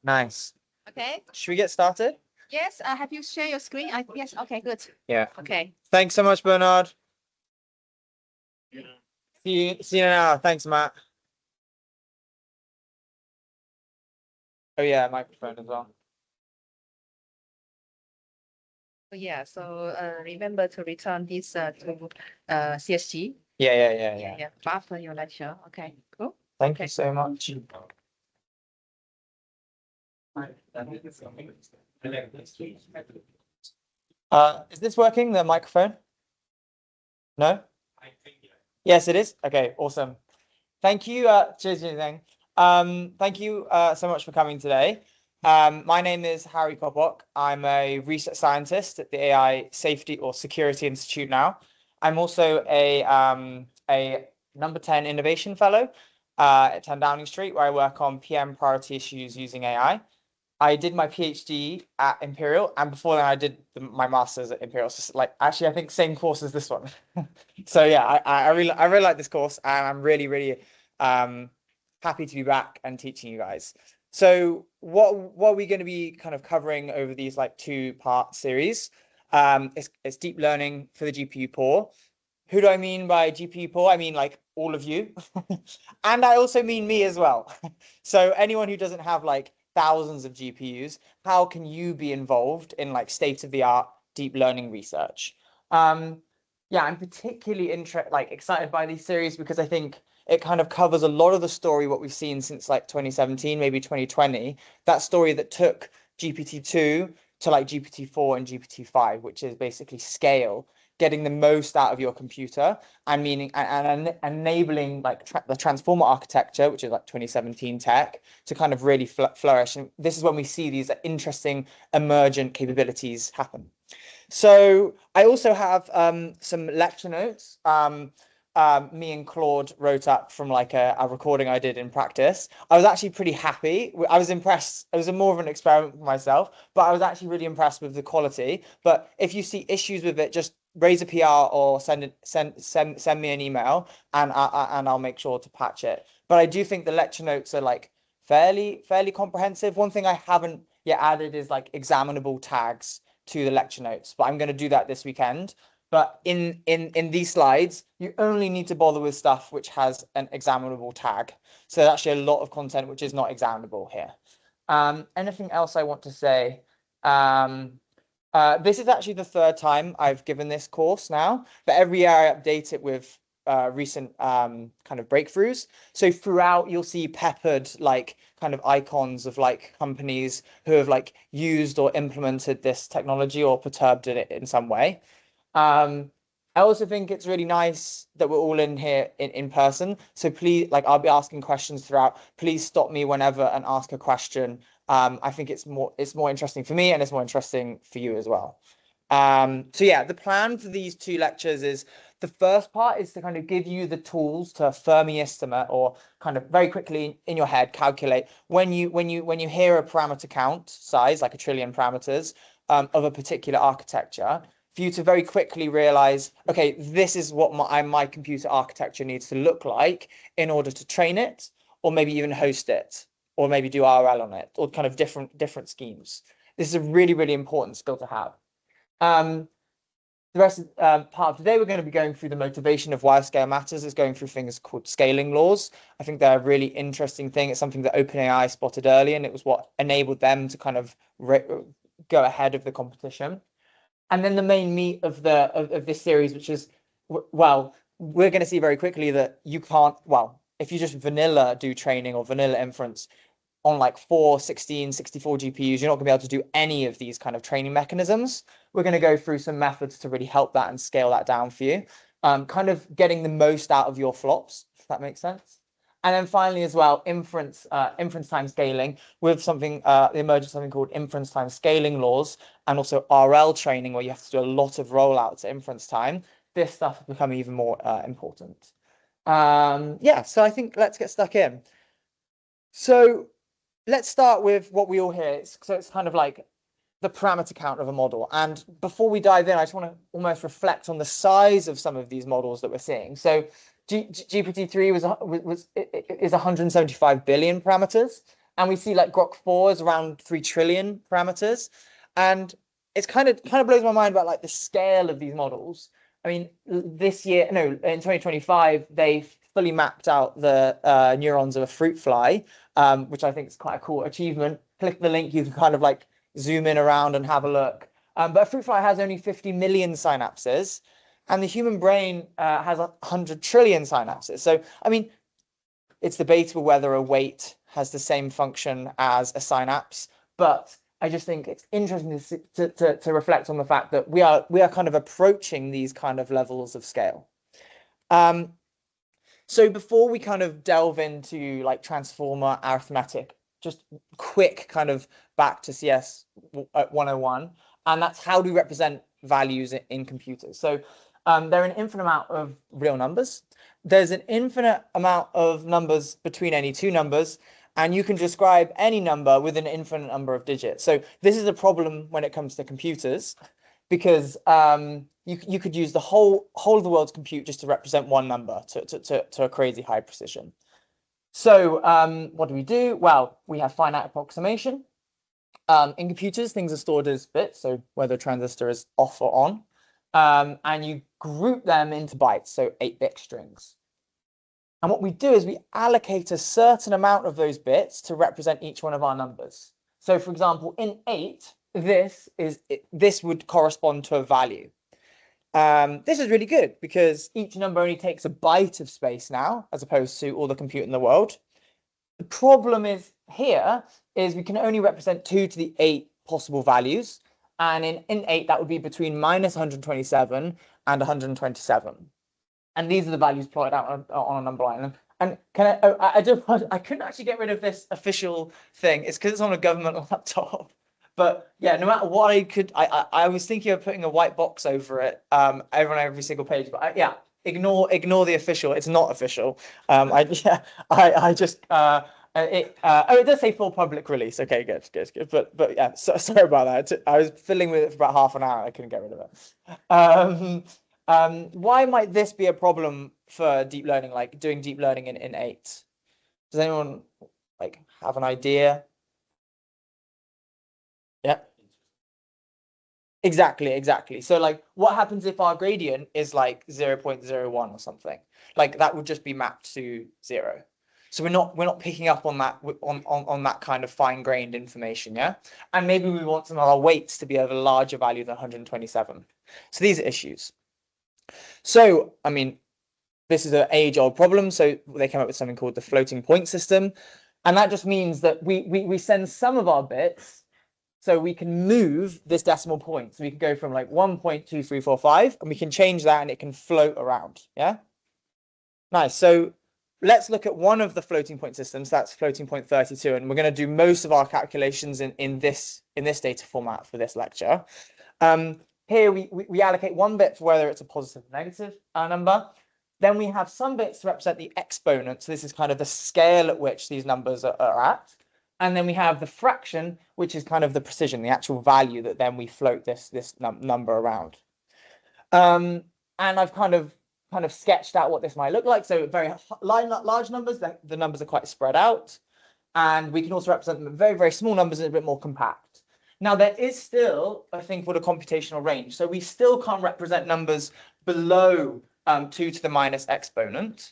Nice. Okay. Should we get started? Yes. Have you shared your screen? Yes. Okay. Good. Yeah. Okay. Thanks so much, Bernard. See you now. Thanks, Matt. Oh yeah, microphone as well. Yeah. So remember to return this to CSG. Yeah. After your lecture. Okay. Cool. Thank Okay. you so much. Is this working, the microphone? No? Yes, it is. Okay, awesome. Thank you. Cheers, Zhang. Thank you so much for coming today. My name is Harry Kopok. I'm a research scientist at the AI Safety or Security Institute now. I'm also a number 10 innovation fellow at 10 Downing Street, where I work on PM priority issues using AI. I did my PhD at Imperial, and before that, I did my master's at Imperial. So, like, actually, I think same course as this one. So yeah, I really like this course, and I'm really um happy to be back and teaching you guys. So what are we going to be kind of covering over these like two-part series? It's deep learning for the GPU poor. Who do I mean by GPU poor? I mean like all of you, and I also mean me as well. So anyone who doesn't have like thousands of GPUs, how can you be involved in like state-of-the-art deep learning research? Yeah, I'm particularly excited by these series because I think it kind of covers a lot of the story what we've seen since like 2017, maybe 2020. That story that took GPT-2 to like GPT-4 and GPT-5, which is basically scale, getting the most out of your computer and meaning and enabling like the transformer architecture, which is like 2017 tech, to kind of really flourish. And this is when we see these interesting emergent capabilities happen. So I also have some lecture notes. Me and Claude wrote up from like a recording I did in practice. I was actually pretty happy. I was impressed. It was more of an experiment for myself, but I was actually really impressed with the quality. But if you see issues with it, just raise a PR or send me an email, and I'll make sure to patch it. But I do think the lecture notes are like fairly comprehensive. One thing I haven't yet added is like examinable tags to the lecture notes, but I'm going to do that this weekend. But in these slides, you only need to bother with stuff which has an examinable tag. So there's actually a lot of content which is not examinable here. Anything else I want to say? This is actually the third time I've given this course now, but every year I update it with recent kind of breakthroughs. So throughout, you'll see peppered like kind of icons of like companies who have like used or implemented this technology or perturbed it in some way. Um, I also think it's really nice that we're all in here in person. So please, like, I'll be asking questions throughout. Please stop me whenever and ask a question. I think it's more interesting for me and it's more interesting for you as well. So yeah, the plan for these two lectures is the first part is to kind of give you the tools to Fermi estimate or kind of very quickly in your head calculate when you hear a parameter count size like a trillion parameters of a particular architecture for you to very quickly realize, okay, this is what my computer architecture needs to look like in order to train it, or maybe even host it, or maybe do RL on it, or kind of different schemes. This is a really important skill to have. Um, the rest of part of today, we're going to be going through the motivation of why scale matters. Is going through things called scaling laws. I think they're a really interesting thing. It's something that OpenAI spotted early, and it was what enabled them to kind of go ahead of the competition. And then the main meat of this series, which is, well, we're going to see very quickly that you can't, well, if you just vanilla do training or vanilla inference on like 4, 16, 64 GPUs, you're not going to be able to do any of these kind of training mechanisms. We're going to go through some methods to really help that and scale that down for you. Kind of getting the most out of your flops, if that makes sense. And then finally as well, inference time scaling with something, the emergence of something called inference time scaling laws, and also RL training where you have to do a lot of rollouts at inference time. This stuff has become even more important. Yeah, so I think let's get stuck in. So let's start with what we all hear. So it's kind of like the parameter count of a model. And before we dive in, I just want to almost reflect on the size of some of these models that we're seeing. So GPT-3 is 175 billion parameters. And we see like Grok 4 is around 3 trillion parameters. And it's kind of blows my mind about like the scale of these models. I mean, this year, no, in 2025, they fully mapped out the neurons of a fruit fly, which I think is quite a cool achievement. Click the link, you can kind of like zoom in around and have a look. But a fruit fly has only 50 million synapses, and the human brain has 100 trillion synapses. So, I mean, it's debatable whether a weight has the same function as a synapse, but I just think it's interesting to reflect on the fact that we are kind of approaching these kind of levels of scale. So before we kind of delve into like transformer arithmetic, just quick kind of back to CS 101, and that's how do we represent values in computers. So there are an infinite amount of real numbers. There's an infinite amount of numbers between any two numbers, and you can describe any number with an infinite number of digits. So this is a problem when it comes to computers, because you could use the whole of the world's compute just to represent one number to a crazy high precision. So what do? Well, we have finite approximation. In computers, things are stored as bits, so whether a transistor is off or on. And you group them into bytes, so 8-bit strings. And what we do is we allocate a certain amount of those bits to represent each one of our numbers. So for example, in 8, this would correspond to a value. This is really good because each number only takes a byte of space now, as opposed to all the compute in the world. The problem is here is we can only represent 2 to the 8 possible values. And in 8, that would be between minus 127 and 127. And these are the values plotted out on a number line. And can I couldn't actually get rid of this official thing. It's because it's on a government laptop. But yeah, no matter what I was thinking of putting a white box over it, on every single page. But yeah, ignore the official. It's not official. It does say full public release. Okay, good. But yeah, sorry about that. I was fiddling with it for about half an hour. I couldn't get rid of it. Why might this be a problem for deep learning, like doing deep learning in 8? Does anyone like have an idea? Yeah. Exactly. So like what happens if our gradient is like 0.01 or something? Like that would just be mapped to 0. So we're not picking up on that on that kind of fine-grained information, yeah? And maybe we want some of our weights to be of a larger value than 127. So these are issues. So, I mean, this is an age-old problem. So they came up with something called the floating point system. And that just means that we send some of our bits so we can move this decimal point. So we can go from like 1.2345 and we can change that and it can float around. Yeah. Nice. So let's look at one of the floating point systems. That's floating point 32. And we're going to do most of our calculations in this data format for this lecture. Here we allocate one bit for whether it's a positive or negative number. Then we have some bits to represent the exponent. So this is kind of the scale at which these numbers are at. And then we have the fraction, which is kind of the precision, the actual value that then we float this number around. And I've kind of sketched out what this might look like. So very large numbers, the numbers are quite spread out. And we can also represent them at very, very small numbers and a bit more compact. Now, there is still a thing called a computational range. So we still can't represent numbers below 2 to the minus exponent.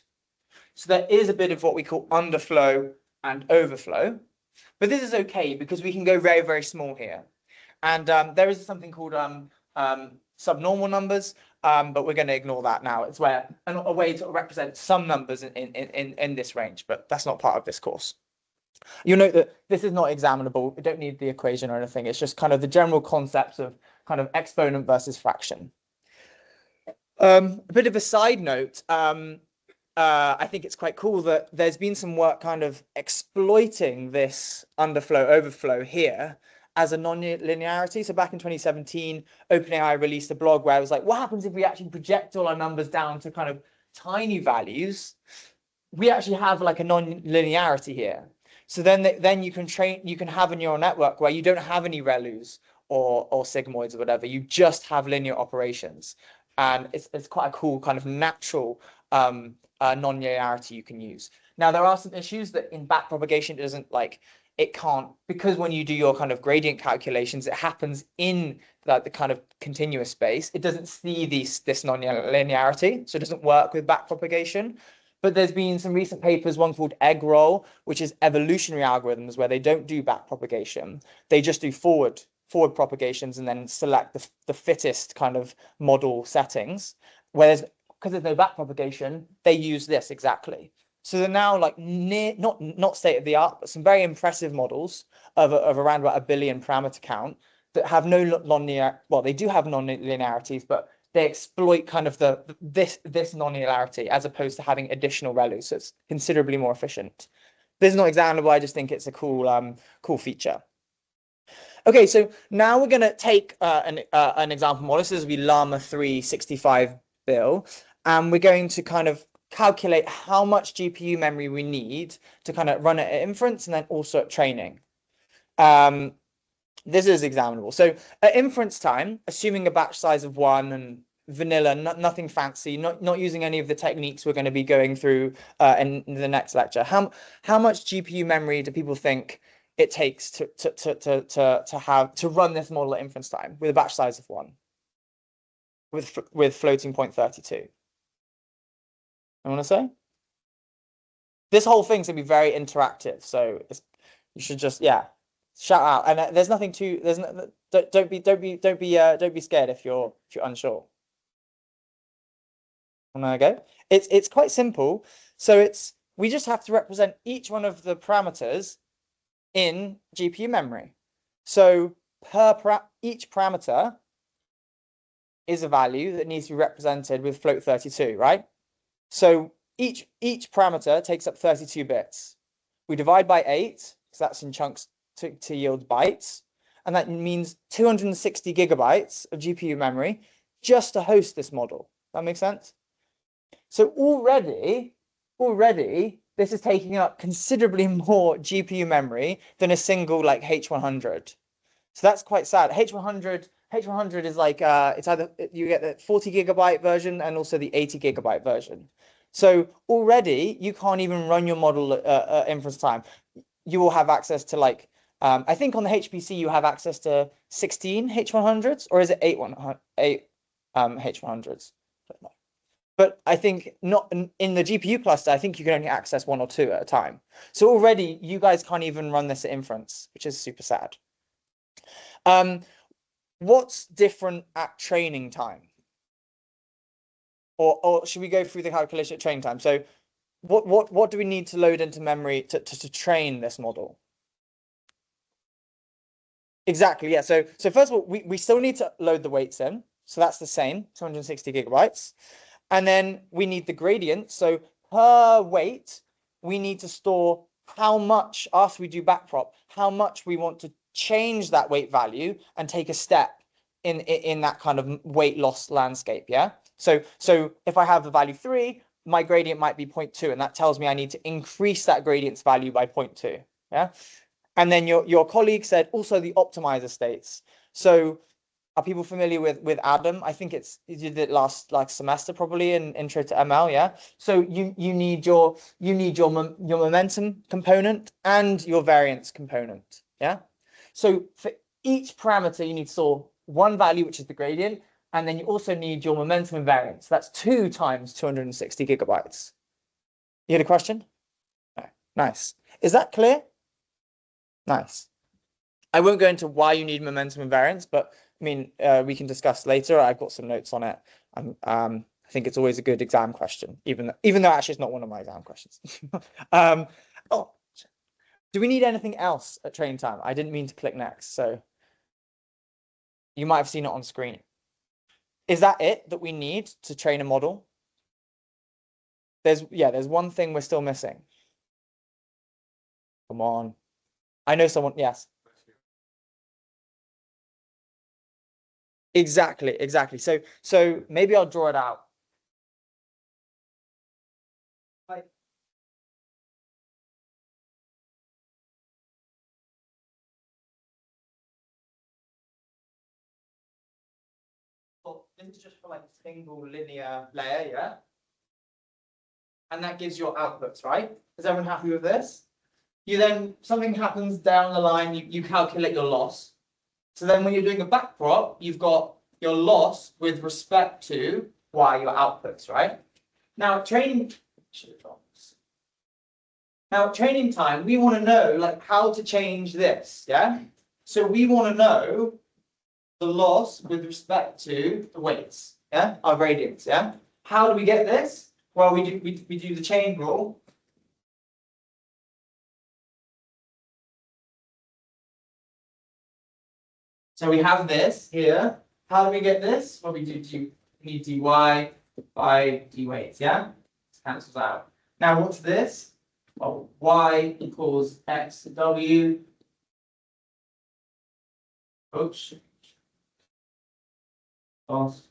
So there is a bit of what we call underflow and overflow. But this is okay because we can go very, very small here. And there is something called subnormal numbers, but we're going to ignore that now. It's a way to represent some numbers in this range, but that's not part of this course. You'll note that this is not examinable. We don't need the equation or anything. It's just kind of the general concepts of kind of exponent versus fraction. A bit of a side note, I think it's quite cool that there's been some work kind of exploiting this underflow overflow here as a non-linearity. So back in 2017, OpenAI released a blog where it was like, what happens if we actually project all our numbers down to kind of tiny values? We actually have like a non-linearity here. So then you can have a neural network where you don't have any ReLUs or sigmoids or whatever. You just have linear operations. And it's quite a cool kind of natural non-linearity you can use. Now, there are some issues that in backpropagation it doesn't like, it can't, because when you do your kind of gradient calculations, it happens in the kind of continuous space. It doesn't see this non-linearity, so it doesn't work with backpropagation. But there's been some recent papers, one called egg roll, which is evolutionary algorithms where they don't do backpropagation. They just do forward propagations and then select the fittest kind of model settings. Whereas because there's no backpropagation, they use this exactly. So they're now like near, not state of the art, but some very impressive models of around about 1 billion parameter count that have no non-linear. Well, they do have non-linearities, but they exploit kind of this non-linearity as opposed to having additional ReLU. So it's considerably more efficient. This is not examinable. I just think it's a cool feature. Okay, so now we're going to take an example model. This will be Llama 3 65 bill, and we're going to kind of calculate how much GPU memory we need to kind of run it at inference and then also at training. This is examinable. So at inference time, assuming a batch size of 1 and vanilla, nothing fancy, not using any of the techniques we're going to be going through in the next lecture. How much GPU memory do people think it takes to run this model at inference time with a batch size of 1 with floating point 32? I want to say this whole thing's gonna be very interactive, so you should just shout out. And there's nothing to don't be scared if you're unsure. Okay, it's quite simple. So we just have to represent each one of the parameters in GPU memory. So each parameter is a value that needs to be represented with float 32, right? So each parameter takes up 32 bits. We divide by 8, because that's in chunks to yield bytes. And that means 260 gigabytes of GPU memory just to host this model. That makes sense? So already, this is taking up considerably more GPU memory than a single like H100. So that's quite sad. H100 is like it's either you get the 40 gigabyte version and also the 80 gigabyte version. So already you can't even run your model at inference time. You will have access to like I think on the HPC you have access to 16 H100s, or is it 8 H100s? But I think not in the GPU cluster, I think you can only access 1 or 2 at a time. So already you guys can't even run this at inference, which is super sad. What's different at training time? Or should we go through the calculation at training time? So what do we need to load into memory to train this model? Exactly, yeah. So first of all, we still need to load the weights in. So that's the same, 260 gigabytes. And then we need the gradient. So per weight, we need to store how much, after we do backprop, how much we want to change that weight value and take a step in that kind of weight loss landscape, yeah? So if I have the value 3, my gradient might be 0.2, and that tells me I need to increase that gradient's value by 0.2, yeah? And then your colleague said also the optimizer states. So are people familiar with Adam? I think you did it last like semester probably in Intro to ML, yeah. So you need your momentum component and your variance component, yeah. So for each parameter you need to store one value, which is the gradient, and then you also need your momentum and variance. That's 2 times 260 gigabytes. You had a question? No. Nice. Is that clear? Nice. I won't go into why you need momentum and variance, but I mean, we can discuss later. I've got some notes on it. I think it's always a good exam question, even though actually it's not one of my exam questions. Oh, do we need anything else at training time? I didn't mean to click next, so you might have seen it on screen. Is that it that we need to train a model? There's one thing we're still missing. Come on. I know someone, yes. Exactly. So maybe I'll draw it out. This is just for like a single linear layer, yeah? and that gives your outputs, right? Is everyone happy with this? You then, something happens down the line, you calculate your loss. So then when you're doing a back prop, you've got your loss with respect to y, your outputs, right? Now training time, we want to know like how to change this, yeah? So we want to know the loss with respect to the weights, yeah? Our gradients, yeah? How do we get this? Well, we do the chain rule. So we have this here. How do we get this? Well, we need dy by d weights, yeah? This cancels out. Now, what's this? Well, y equals x w. Oops. Oops.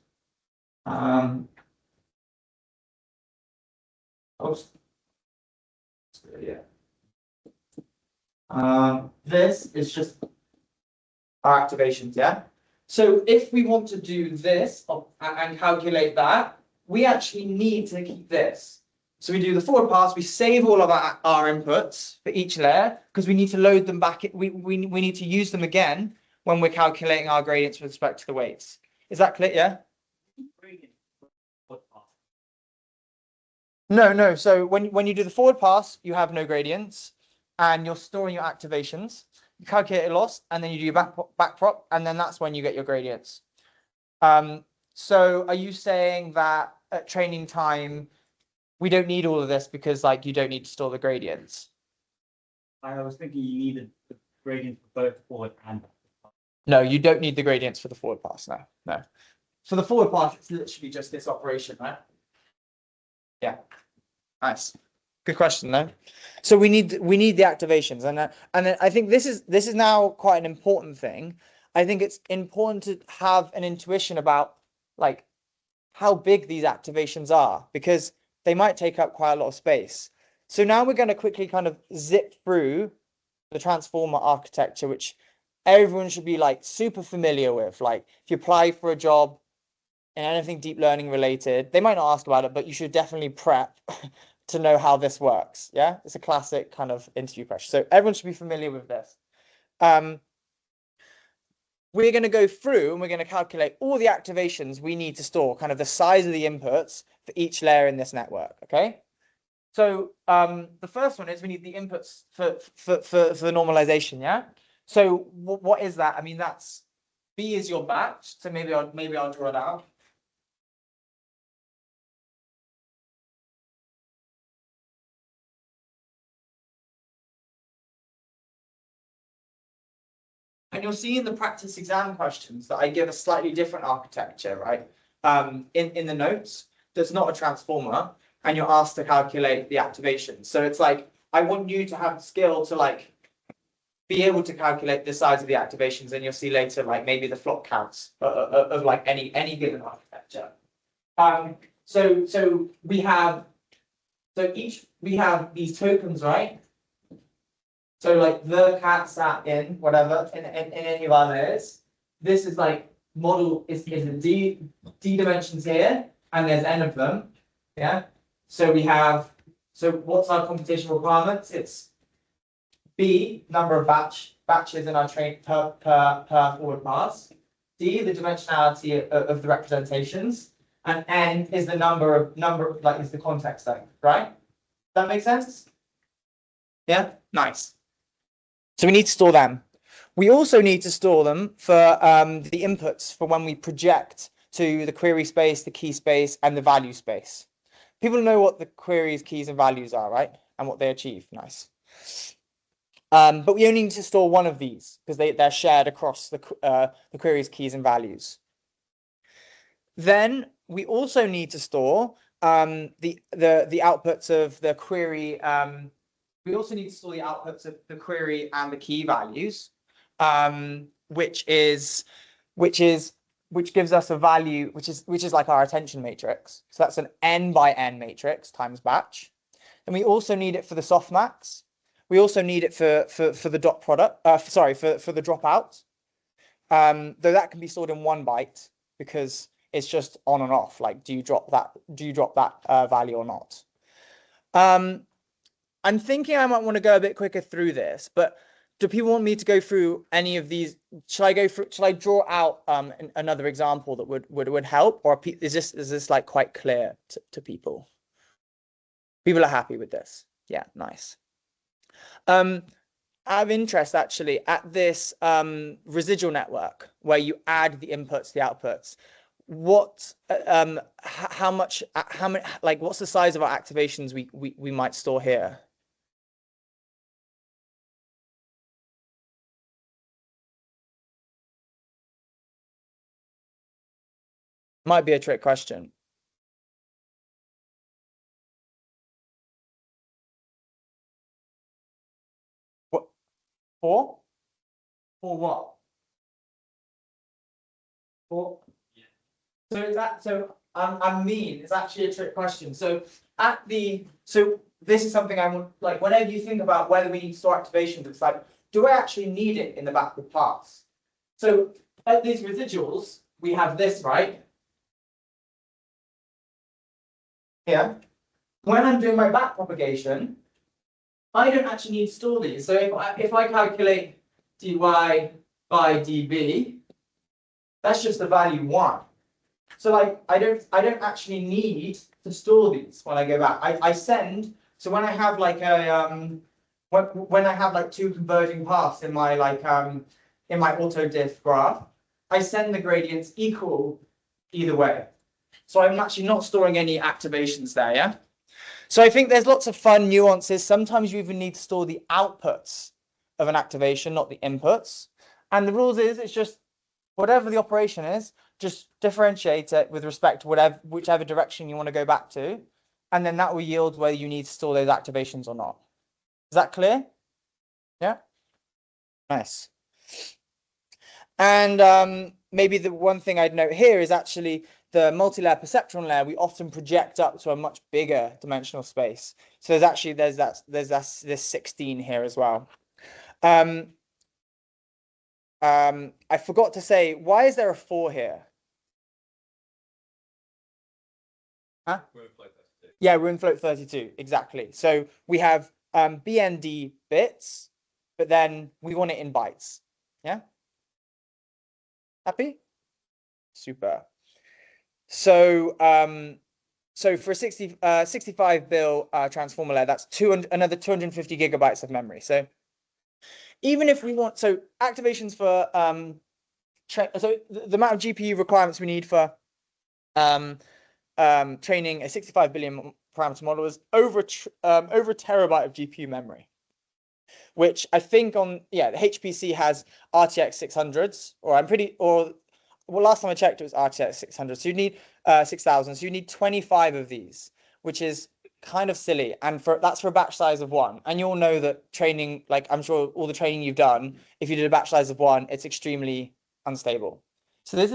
Oops. Yeah. This is just our activations, yeah? So if we want to do this and calculate that, we actually need to keep this. So we do the forward pass, we save all of our inputs for each layer because we need to load them back. We need to use them again when we're calculating our gradients with respect to the weights. Is that clear? Yeah? No. So when you do the forward pass, you have no gradients and you're storing your activations. You calculate a loss and then you do your back prop and then that's when you get your gradients. So are you saying that at training time, we don't need all of this because like you don't need to store the gradients? I was thinking you needed the gradient for both forward and back. No, you don't need the gradients for the forward pass. No. For the forward pass, it's literally just this operation, right? Yeah. Nice. Good question, though. So we need the activations, and I think this is now quite an important thing. I think it's important to have an intuition about like how big these activations are because they might take up quite a lot of space. So now we're going to quickly kind of zip through the transformer architecture, which everyone should be like super familiar with. Like if you apply for a job in anything deep learning related, they might not ask about it, but you should definitely prep to know how this works. Yeah, it's a classic kind of interview question. So everyone should be familiar with this. We're going to go through and we're going to calculate all the activations we need to store, kind of the size of the inputs for each layer in this network. Okay. So the first one is we need the inputs for the normalization. Yeah. So what is that? I mean, that's B is your batch. So maybe I'll draw it out. And you'll see in the practice exam questions that I give a slightly different architecture, right? In the notes, there's not a transformer, and you're asked to calculate the activation. So it's like, I want you to have the skill to like be able to calculate the size of the activations, and you'll see later, like maybe the flock counts of like any given architecture. So we have these tokens, right? So like the cat sat in whatever in any of our layers. This is like model is a d dimensions here, and there's n of them. Yeah. So we have what's our computation requirements? It's B, number of batches in our train per forward pass. D, the dimensionality of the representations, and N is the number like is the context length, right? That makes sense? Yeah, nice. So we need to store them. We also need to store them for the inputs for when we project to the query space, the key space, and the value space. People know what the queries, keys, and values are, right? And what they achieve. Nice. But we only need to store one of these because they're shared across the queries, keys, and values. Then we also need to store the outputs of the query. We also need to store the outputs of the query and the key values, which gives us a value, which is like our attention matrix. So that's an n by n matrix times batch. And we also need it for the softmax. We also need it for the dot product. For the dropout. Though that can be stored in 1 byte because it's just on and off. Like, do you drop that value or not? I'm thinking I might want to go a bit quicker through this, but do people want me to go through any of these? Shall I draw out another example that would help, or is this like quite clear to people? People are happy with this. Yeah, nice. Out of interest, actually, at this residual network where you add the inputs to the outputs, how many, like, what's the size of our activations we might store here? Might be a trick question. What? Four? For what? For? I mean, it's actually a trick question. So this is something I want, like, whenever you think about whether we need to store activations, it's like, do I actually need it in the backward pass? So at these residuals, we have this, right? Here. When I'm doing my back propagation, I don't actually need to store these. So if I calculate dy by dB, that's just the value 1. So like I don't actually need to store these when I go back. I send, so when I have like a when I have like 2 converging paths in my in my autodiff graph, I send the gradients equal either way. So I'm actually not storing any activations there, yeah? So I think there's lots of fun nuances. Sometimes you even need to store the outputs of an activation, not the inputs. And the rules is it's just whatever the operation is, just differentiate it with respect to whichever direction you want to go back to. And then that will yield whether you need to store those activations or not. Is that clear? Yeah? Nice. And maybe the one thing I'd note here is actually the multi-layer perceptron layer, we often project up to a much bigger dimensional space. So there's this 16 here as well. I forgot to say, why is there a 4 here? Huh? Yeah, room float 32, exactly. So we have BND bits, but then we want it in bytes. Yeah? Happy? Super. So so for a 65 bil transformer layer, that's another 250 gigabytes of memory. So even if we want, so activations for so the amount of GPU requirements we need for training a 65 billion parameter model is over a terabyte of GPU memory, which I think the HPC has RTX 600s, well, last time I checked, it was RTX 600. So you need 6,000. So you need 25 of these, which is kind of silly. And that's for a batch size of 1. And you'll know that training, like I'm sure all the training you've done, if you did a batch size of 1, it's extremely unstable. So this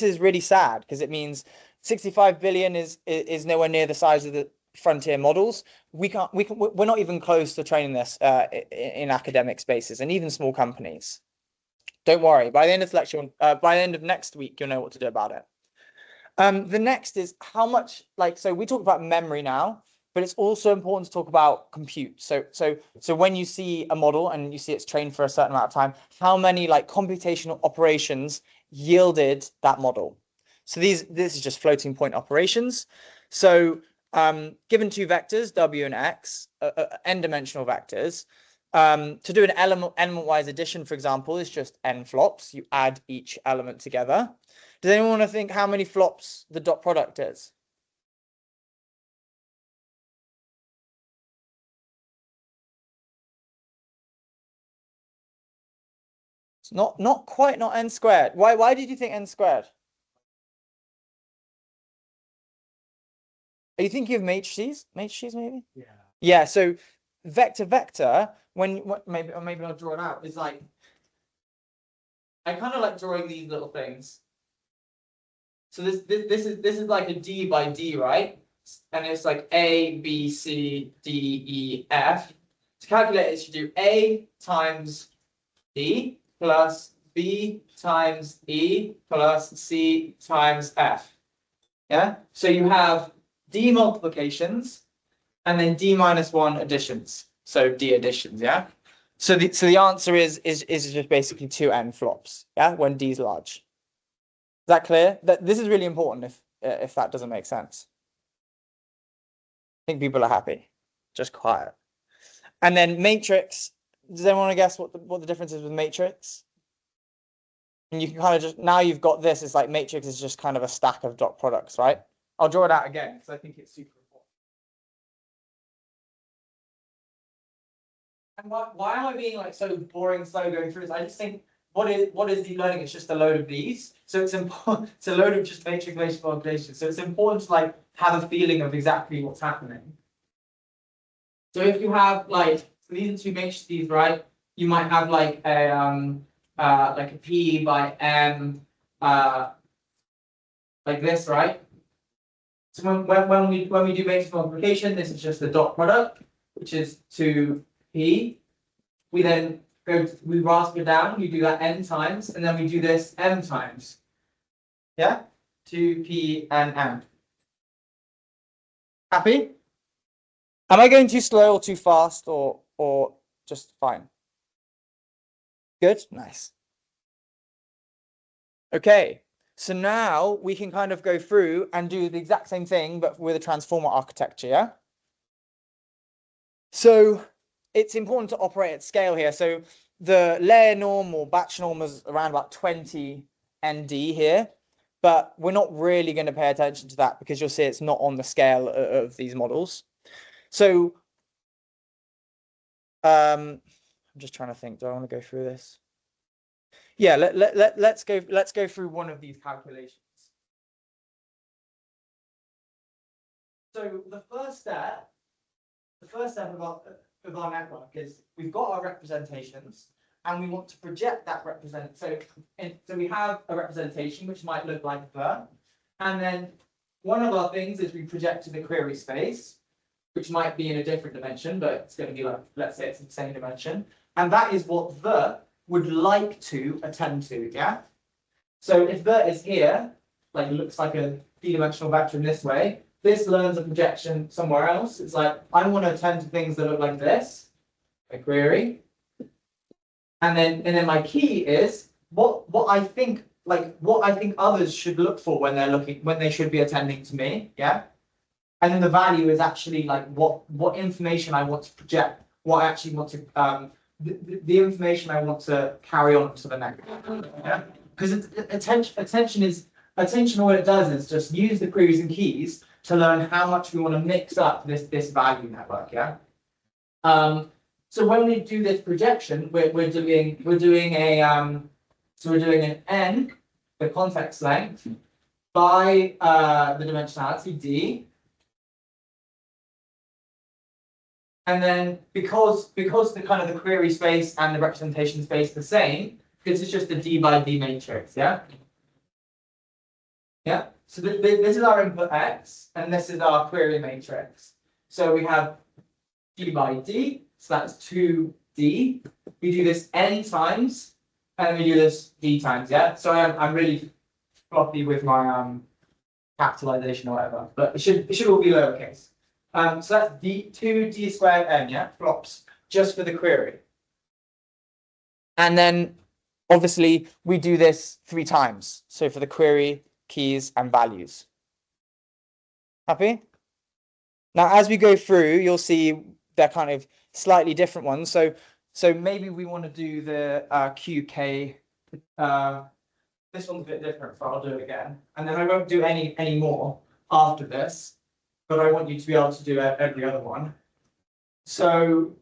is really sad because it means 65 billion is nowhere near the size of the frontier models. We're not even close to training this in academic spaces and even small companies. Don't worry. By the end of the lecture, by the end of next week, you'll know what to do about it. The next is how much, so we talked about memory now, but it's also important to talk about compute. So when you see a model and you see it's trained for a certain amount of time, how many computational operations yielded that model? So this is just floating point operations. So given 2 vectors, W and X, n-dimensional vectors, to do an element-wise addition, for example, is just n flops. You add each element together. Does anyone want to think how many flops the dot product is? It's not n squared. Why did you think n squared? Are you thinking of matrices? Matrices, maybe? Yeah. Yeah. So vector, maybe I'll draw it out. It's like I kind of like drawing these little things. So this is like a D by D, right? And it's like A, B, C, D, E, F. To calculate it, you do A times D plus B times E plus C times F. Yeah? So you have D multiplications and then D minus 1 additions. So D additions, yeah? So the answer is just basically 2n flops, yeah, when D is large. Is that clear? This is really important if that doesn't make sense. I think people are happy. Just quiet. And then matrix, does anyone want to guess what the difference is with matrix? And you can kind of just, now you've got this, it's like matrix is just kind of a stack of dot products, right? I'll draw it out again because I think it's super important. And why am I being like so boring, slow going through this? I just think what is deep learning? It's just a load of these. So it's important. It's a load of just matrix multiplication. So it's important to like have a feeling of exactly what's happening. So if you have like, so these are two matrices, right? You might have like a P by M, like this, right? So when we do matrix multiplication, this is just the dot product, which is 2P. We then we rasp it down, we do that n times, and then we do this m times. Yeah? 2P and m. Happy? Am I going too slow or too fast or just fine? Good? Nice. Okay, so now we can kind of go through and do the exact same thing, but with a transformer architecture, yeah? So it's important to operate at scale here. So the layer norm or batch norm is around about 20 ND here, but we're not really going to pay attention to that because you'll see it's not on the scale of these models. So I'm just trying to think, do I want to go through this? Yeah, let's go through one of these calculations. So the first step of our network is we've got our representations and we want to project that so we have a representation which might look like that, and then one of our things is we project to the query space, which might be in a different dimension, but it's going to be like, let's say it's in the same dimension, and that is what the would like to attend to, yeah? So if the is here, like it looks like a d-dimensional vector in this way, this learns a projection somewhere else. It's like, I want to attend to things that look like this, a query. And then my key is what I think others should look for when they should be attending to me, yeah? And then the value is actually like what information I want to project, what I actually want to the information I want to carry on to the next. Yeah? Because attention all it does is just use the queries and keys to learn how much we want to mix up this value network, yeah? So when we do this projection, we're doing an n, the context length, by the dimensionality d. And then because the kind of the query space and the representation space are the same, this is just a d by d matrix, yeah? Yeah. So this is our input x, and this is our query matrix. So we have d by d, so that's 2d. We do this n times, and then we do this d times, yeah? So I'm really floppy with my capitalization or whatever, but it should all be lowercase. So that's d squared n, yeah, flops, just for the query. And then obviously we do this 3 times. So for the query, keys, and values. Happy? Now, as we go through, you'll see they're kind of slightly different ones. So maybe we want to do the QK. This one's a bit different, so I'll do it again. And then I won't do any more after this. But I want you to be able to do every other one. So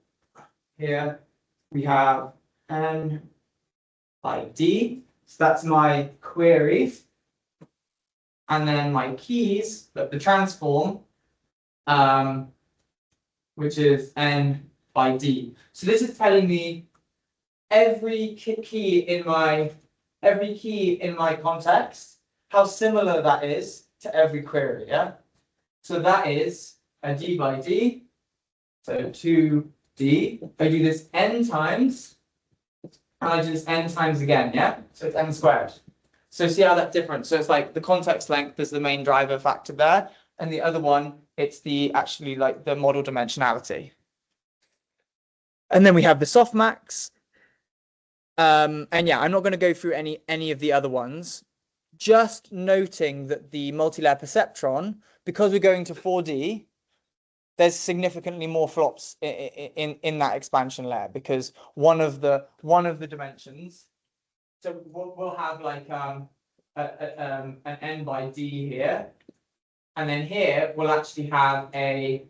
here we have n by d. So that's my queries. And then my keys, the transform, which is n by d. So this is telling me every key in my context, how similar that is to every query, yeah? So that is a d by d, so 2d. I do this n times, and I do this n times again, yeah? So it's n squared. So see how that's different? So it's like the context length is the main driver factor there, and the other one It's the actually like the model dimensionality. And then we have the softmax. And yeah, I'm not going to go through any of the other ones. Just noting that the multi-layer perceptron, because we're going to 4D, there's significantly more flops in that expansion layer because one of the dimensions. So we'll have like an n by d here, and then here we'll actually have a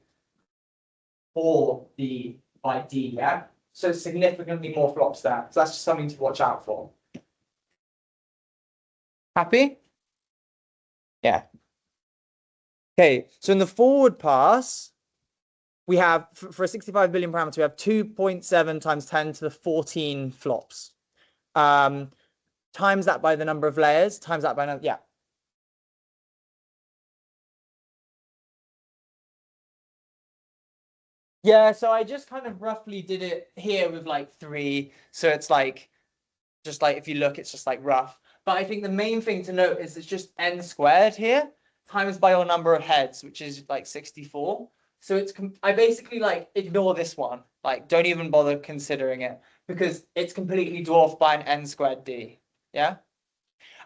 4d by d. Yeah, so significantly more flops there. So that's just something to watch out for. Happy? Yeah. Okay, so in the forward pass, we have, for a 65 billion parameter, we have 2.7 times 10 to the 14 flops. Times that by the number of layers, times that by, yeah. Yeah, so I just kind of roughly did it here with like 3. So it's like, just like if you look, it's just like rough. But I think the main thing to note is it's just n squared here times by your number of heads, which is like 64. So it's, I basically like ignore this one. Like don't even bother considering it because it's completely dwarfed by an n squared d. Yeah.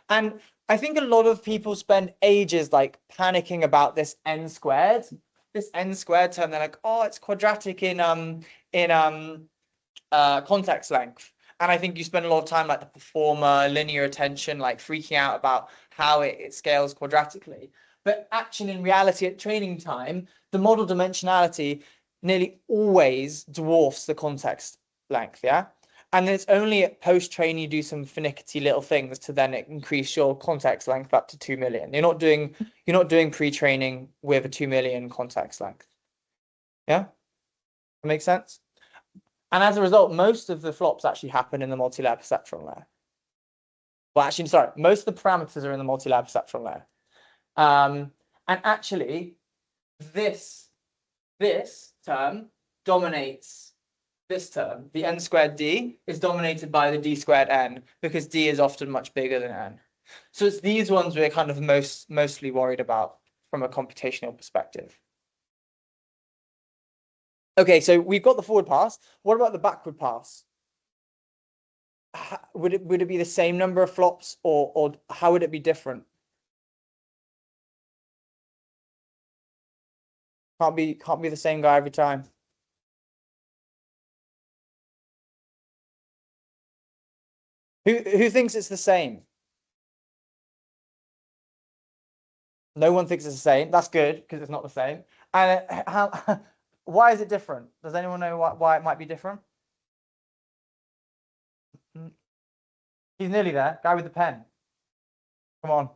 And I think a lot of people spend ages like panicking about this n squared term. They're like, oh, it's quadratic in context length. And I think you spend a lot of time like the performer, linear attention, like freaking out about how it scales quadratically. But actually, in reality, at training time, the model dimensionality nearly always dwarfs the context length, yeah? And it's only at post-train you do some finicky little things to then increase your context length up to 2 million. You're not doing pre-training with a 2 million context length. Yeah? That makes sense? And as a result, most of the flops actually happen in the multi-layer perceptron layer. Well, actually, sorry, most of the parameters are in the multi-layer perceptron layer. And actually, this term dominates this term. The n squared d is dominated by the d squared n because d is often much bigger than n. So it's these ones we're kind of mostly worried about from a computational perspective. Okay, so we've got the forward pass. What about the backward pass? Would it be the same number of flops or how would it be different? Can't be the same guy every time. Who thinks it's the same? No one thinks it's the same. That's good because it's not the same. And why is it different? Does anyone know why it might be different? He's nearly there. Guy with the pen. Come on.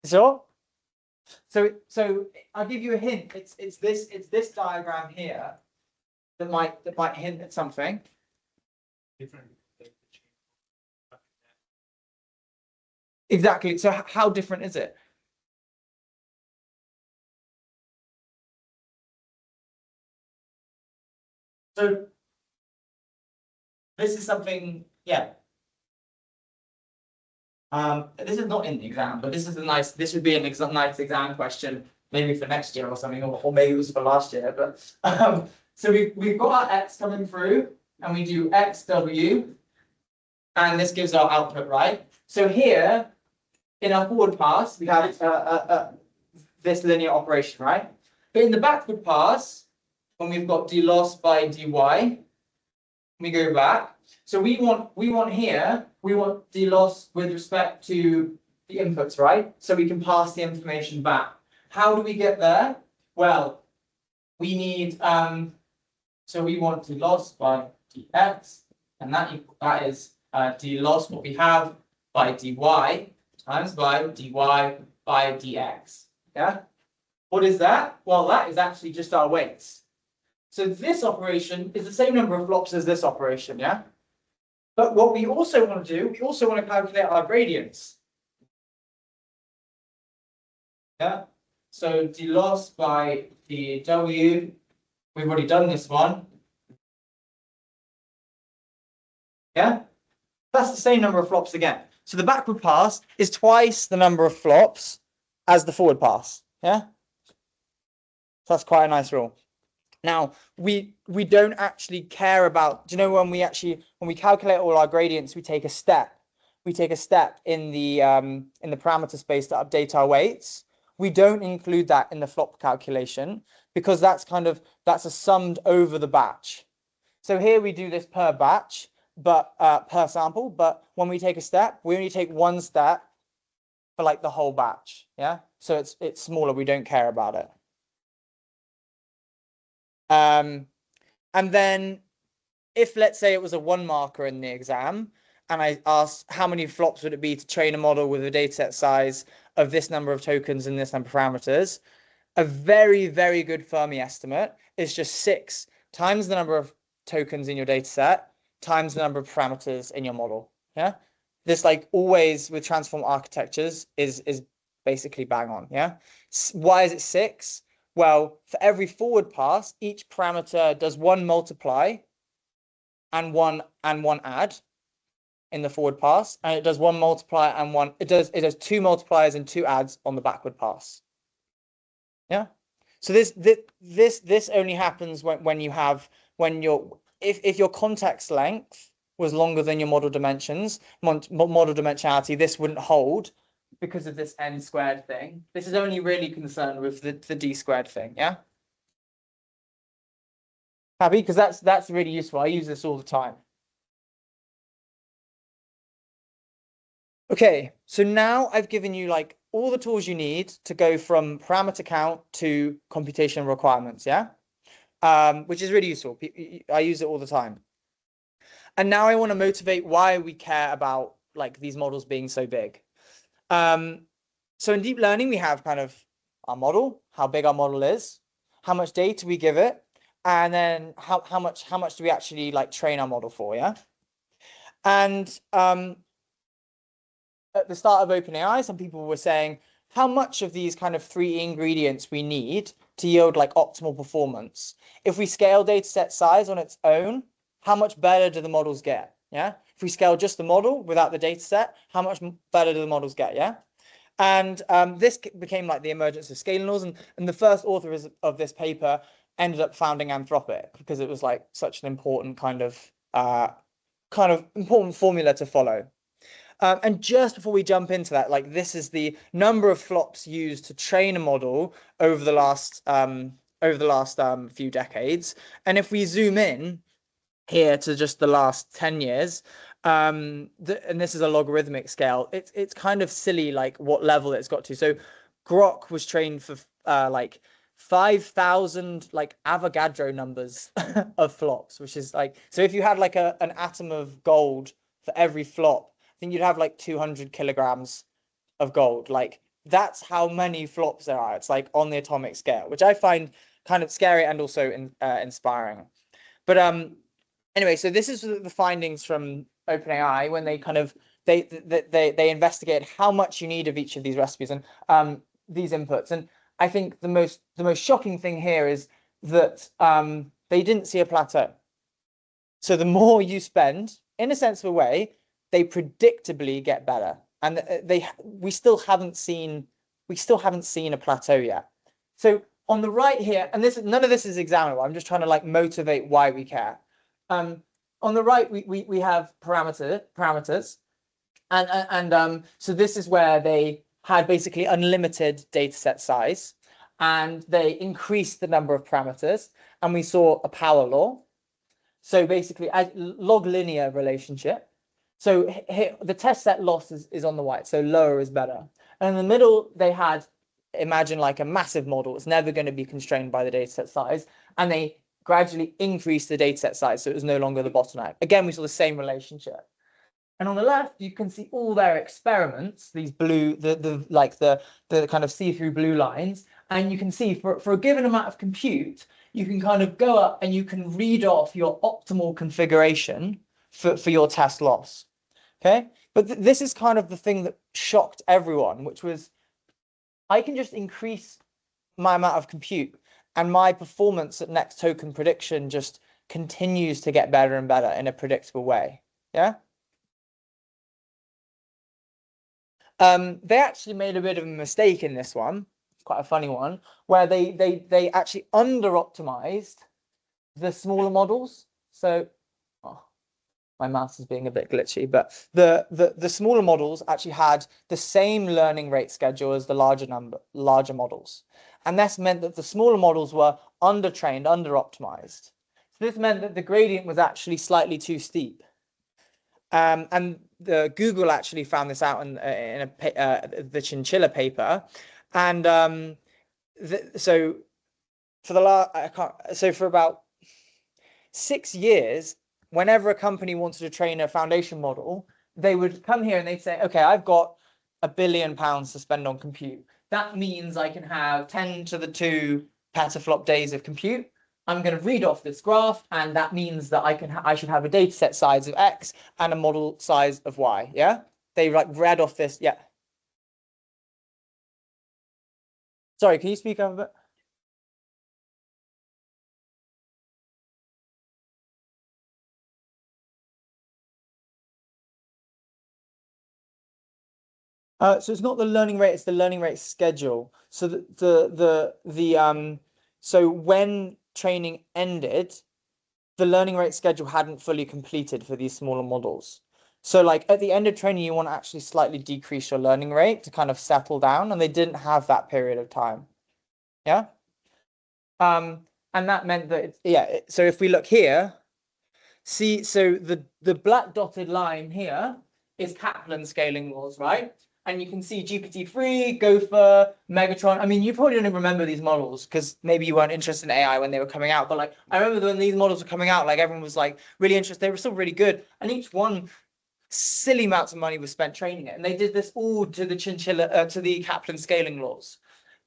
Sure. So I'll give you a hint. It's this diagram here that might hint at something. Different. Exactly. So how different is it? So this is something, yeah. This is not in the exam, but this would be a nice exam question, maybe for next year or something, or maybe it was for last year. But so we've got our x coming through, and we do xw, and this gives our output, right? So here, in our forward pass, we have this linear operation, right? But in the backward pass, when we've got d loss by dy, we go back. So we want here, we want d loss with respect to the inputs, right? So we can pass the information back. How do we get there? Well, we need so we want d loss by dx, and that is d loss what we have by dy times by dy by dx. Yeah. What is that? Well, that is actually just our weights. So this operation is the same number of flops as this operation, yeah? But what we also want to do, we also want to calculate our gradients. Yeah? So d loss by dw, we've already done this one. Yeah? That's the same number of flops again. So the backward pass is twice the number of flops as the forward pass. Yeah? So that's quite a nice rule. Now, we don't actually care about, do you know when we calculate all our gradients, we take a step. We take a step in the parameter space to update our weights. We don't include that in the flop calculation because that's a summed over the batch. So here we do this per batch, but per sample, but when we take a step, we only take one step for like the whole batch. Yeah. So it's smaller, we don't care about it. And then if let's say it was a 1 marker in the exam, and I asked how many flops would it be to train a model with a dataset size of this number of tokens and this number of parameters, a very, very good Fermi estimate is just 6 times the number of tokens in your dataset times the number of parameters in your model. Yeah, this like always with transform architectures is basically bang on. Yeah, why is it 6? Well, for every forward pass, each parameter does 1 multiply and one add in the forward pass, and it does 1 multiply and it does 2 multipliers and 2 adds on the backward pass. Yeah. So this only happens when if your context length was longer than your model dimensions, model dimensionality, this wouldn't hold because of this n squared thing. This is only really concerned with the d squared thing. Yeah. Happy? Because that's really useful. I use this all the time. Okay, so now I've given you like all the tools you need to go from parameter count to computation requirements, yeah? Which is really useful. I use it all the time. And now I want to motivate why we care about like these models being so big. So in deep learning, we have kind of our model, how big our model is, how much data we give it, and then how much do we actually like train our model for, yeah? And at the start of OpenAI, some people were saying how much of these kind of 3 ingredients we need to yield like optimal performance. If we scale dataset size on its own, how much better do the models get? Yeah. If we scale just the model without the dataset, how much better do the models get? Yeah. And this became like the emergence of scaling laws, and the first author of this paper ended up founding Anthropic because it was like such an important kind of important formula to follow. And just before we jump into that, like this is the number of flops used to train a model over the last few decades. And if we zoom in here to just the last 10 years, and this is a logarithmic scale, it's kind of silly like what level it's got to. So Grok was trained for like 5,000 like Avogadro numbers of flops, which is like, so if you had like an atom of gold for every flop, I think you'd have like 200 kilograms of gold. Like that's how many flops there are. It's like on the atomic scale, which I find kind of scary and also inspiring. But anyway, so this is the findings from OpenAI when they kind of they investigate how much you need of each of these recipes and these inputs. And I think the most shocking thing here is that they didn't see a plateau. So the more you spend, in a sensible way, they predictably get better, and we still haven't seen a plateau yet. So on the right here, and none of this is examinable. I'm just trying to like motivate why we care. On the right, we have parameters, and so this is where they had basically unlimited data set size, and they increased the number of parameters, and we saw a power law. So basically, a log linear relationship. So here, the test set loss is on the right, so lower is better. And in the middle, they had, imagine like a massive model. It's never going to be constrained by the dataset size. And they gradually increased the dataset size, so it was no longer the bottleneck. Again, we saw the same relationship. And on the left, you can see all their experiments, these blue, the kind of see-through blue lines. And you can see for a given amount of compute, you can kind of go up and you can read off your optimal configuration for your test loss. Okay, but this is kind of the thing that shocked everyone, which was I can just increase my amount of compute and my performance at next token prediction just continues to get better and better in a predictable way. Yeah. They actually made a bit of a mistake in this one. quite a funny one, where they actually under-optimized the smaller models. So, oh, my mouse is being a bit glitchy, but the smaller models actually had the same learning rate schedule as the larger models. And this meant that the smaller models were under-trained, under-optimized. So this meant that the gradient was actually slightly too steep. And Google actually found this out in the Chinchilla paper. And so for about 6 years, whenever a company wanted to train a foundation model, they would come here and they'd say, okay, I've got £1 billion to spend on compute. That means I can have 10 to the 2 petaflop days of compute. I'm going to read off this graph, and that means that I should have a data set size of X and a model size of Y. Yeah, they like read off this. Yeah. Sorry, can you speak up a bit? So it's not the learning rate; it's the learning rate schedule. So so when training ended, the learning rate schedule hadn't fully completed for these smaller models. So like at the end of training, you want to actually slightly decrease your learning rate to kind of settle down, and they didn't have that period of time. Yeah. And that meant that so if we look here, see, so the black dotted line here is Kaplan scaling laws, right? And you can see GPT-3, Gopher, Megatron. I mean, you probably don't even remember these models because maybe you weren't interested in AI when they were coming out. But like, I remember when these models were coming out, like everyone was like really interested. They were still really good, and each one, silly amounts of money was spent training it. And they did this all to the to the Kaplan scaling laws.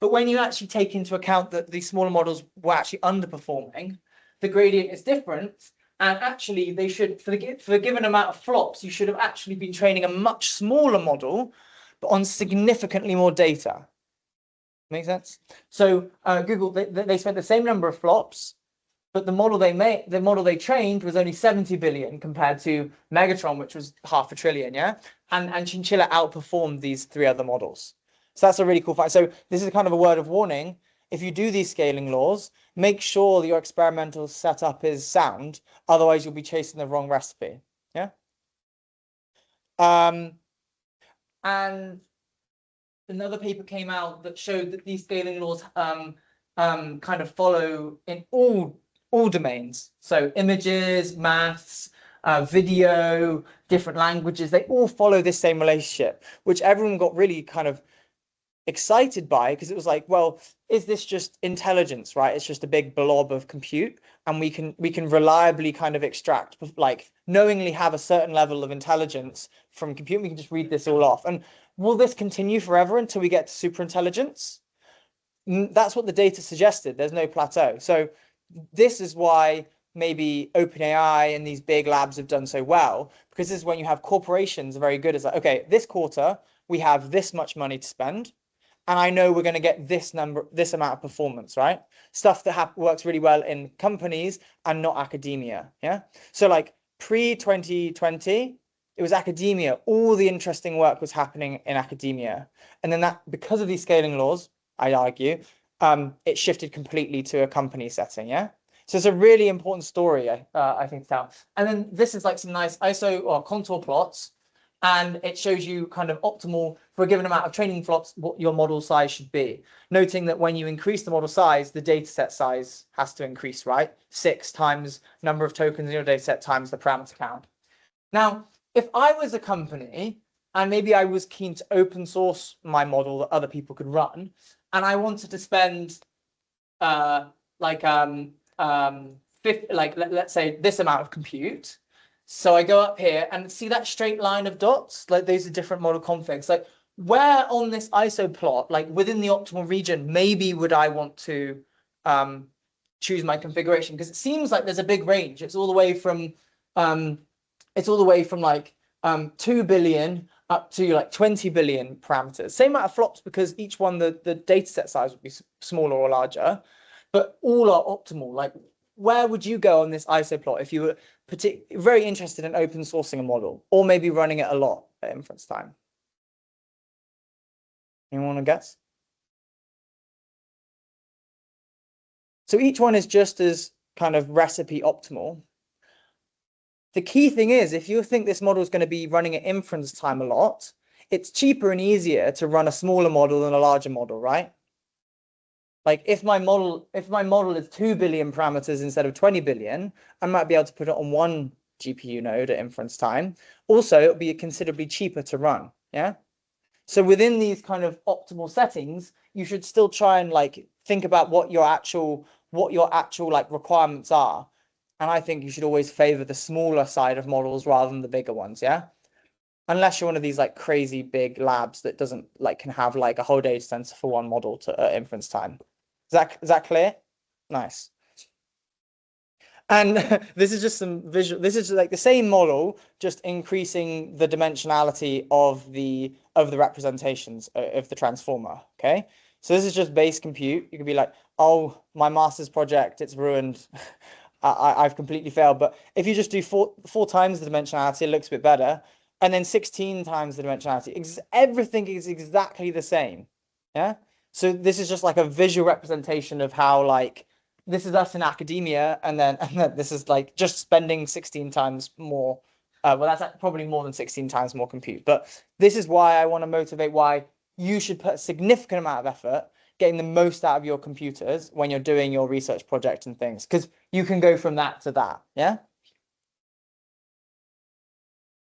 But when you actually take into account that these smaller models were actually underperforming, the gradient is different. And actually, they should, for the given amount of flops, you should have actually been training a much smaller model, but on significantly more data. Make sense? So Google, they spent the same number of flops, but the model they trained was only 70 billion compared to Megatron, which was 500 billion. Yeah, and Chinchilla outperformed these 3 other models. So that's a really cool fact. So this is kind of a word of warning. If you do these scaling laws, make sure that your experimental setup is sound. Otherwise, you'll be chasing the wrong recipe. Yeah. And another paper came out that showed that these scaling laws kind of follow in all domains. So images, maths, video, different languages, they all follow this same relationship, which everyone got really kind of excited by, because it was like, well, is this just intelligence, right? It's just a big blob of compute, and we can reliably kind of extract, like knowingly have a certain level of intelligence from compute. We can just read this all off. And will this continue forever until we get to super intelligence? That's what the data suggested. There's no plateau. So this is why maybe OpenAI and these big labs have done so well, because this is when you have corporations are very good. It's like, okay, this quarter we have this much money to spend, and I know we're going to get this amount of performance, right? Stuff that works really well in companies and not academia. Yeah. So like pre-2020, it was academia. All the interesting work was happening in academia. And then because of these scaling laws, I'd argue, it shifted completely to a company setting. Yeah. So it's a really important story, I think, to tell. And then this is like some nice ISO or contour plots. And it shows you kind of optimal for a given amount of training flops, what your model size should be. Noting that when you increase the model size, the data set size has to increase, right? 6 times number of tokens in your data set times the parameter count. Now, if I was a company and maybe I was keen to open source my model that other people could run, and I wanted to spend let's say this amount of compute. So I go up here and see that straight line of dots, like those are different model configs. Like where on this ISO plot, like within the optimal region, maybe would I want to choose my configuration? Because it seems like there's a big range. It's all the way from like 2 billion up to like 20 billion parameters. Same amount of flops because each one the data set size would be smaller or larger, but all are optimal. Like where would you go on this ISO plot if you were very interested in open sourcing a model, or maybe running it a lot at inference time? Anyone want to guess? So each one is just as kind of recipe optimal. The key thing is, if you think this model is going to be running at inference time a lot, it's cheaper and easier to run a smaller model than a larger model, right? Like if my model is 2 billion parameters instead of 20 billion, I might be able to put it on one GPU node at inference time. Also, it'll be considerably cheaper to run. Yeah. So within these kind of optimal settings, you should still try and like think about what your actual like requirements are. And I think you should always favor the smaller side of models rather than the bigger ones. Yeah. Unless you're one of these like crazy big labs that doesn't like can have like a whole data center for one model to inference time. Is that clear? Nice. And this is just some visual. This is like the same model, just increasing the dimensionality of the representations of the transformer. Okay, so this is just base compute. You could be like, oh, my master's project, it's ruined. I've completely failed. But if you just do four times the dimensionality, it looks a bit better. And then 16 times the dimensionality. Everything is exactly the same. Yeah. So this is just like a visual representation of how like this is us in academia, and then this is like just spending 16 times more. Well, that's probably more than 16 times more compute. But this is why I want to motivate why you should put a significant amount of effort getting the most out of your computers when you're doing your research project and things, because you can go from that to that. Yeah.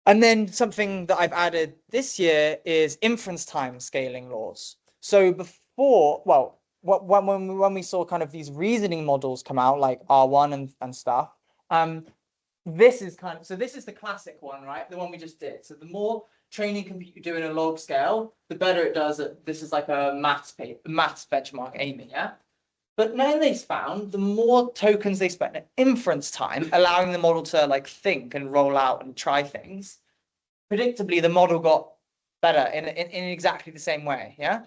And then something that I've added this year is inference time scaling laws. So before, well, when we saw kind of these reasoning models come out like R1 and stuff, this is this is the classic one, right? The one we just did. So the more training compute you do in a log scale, the better it does at, this is like a maths benchmark aiming, yeah? But then they found the more tokens they spent in inference time, allowing the model to like think and roll out and try things, predictably the model got better in exactly the same way. Yeah.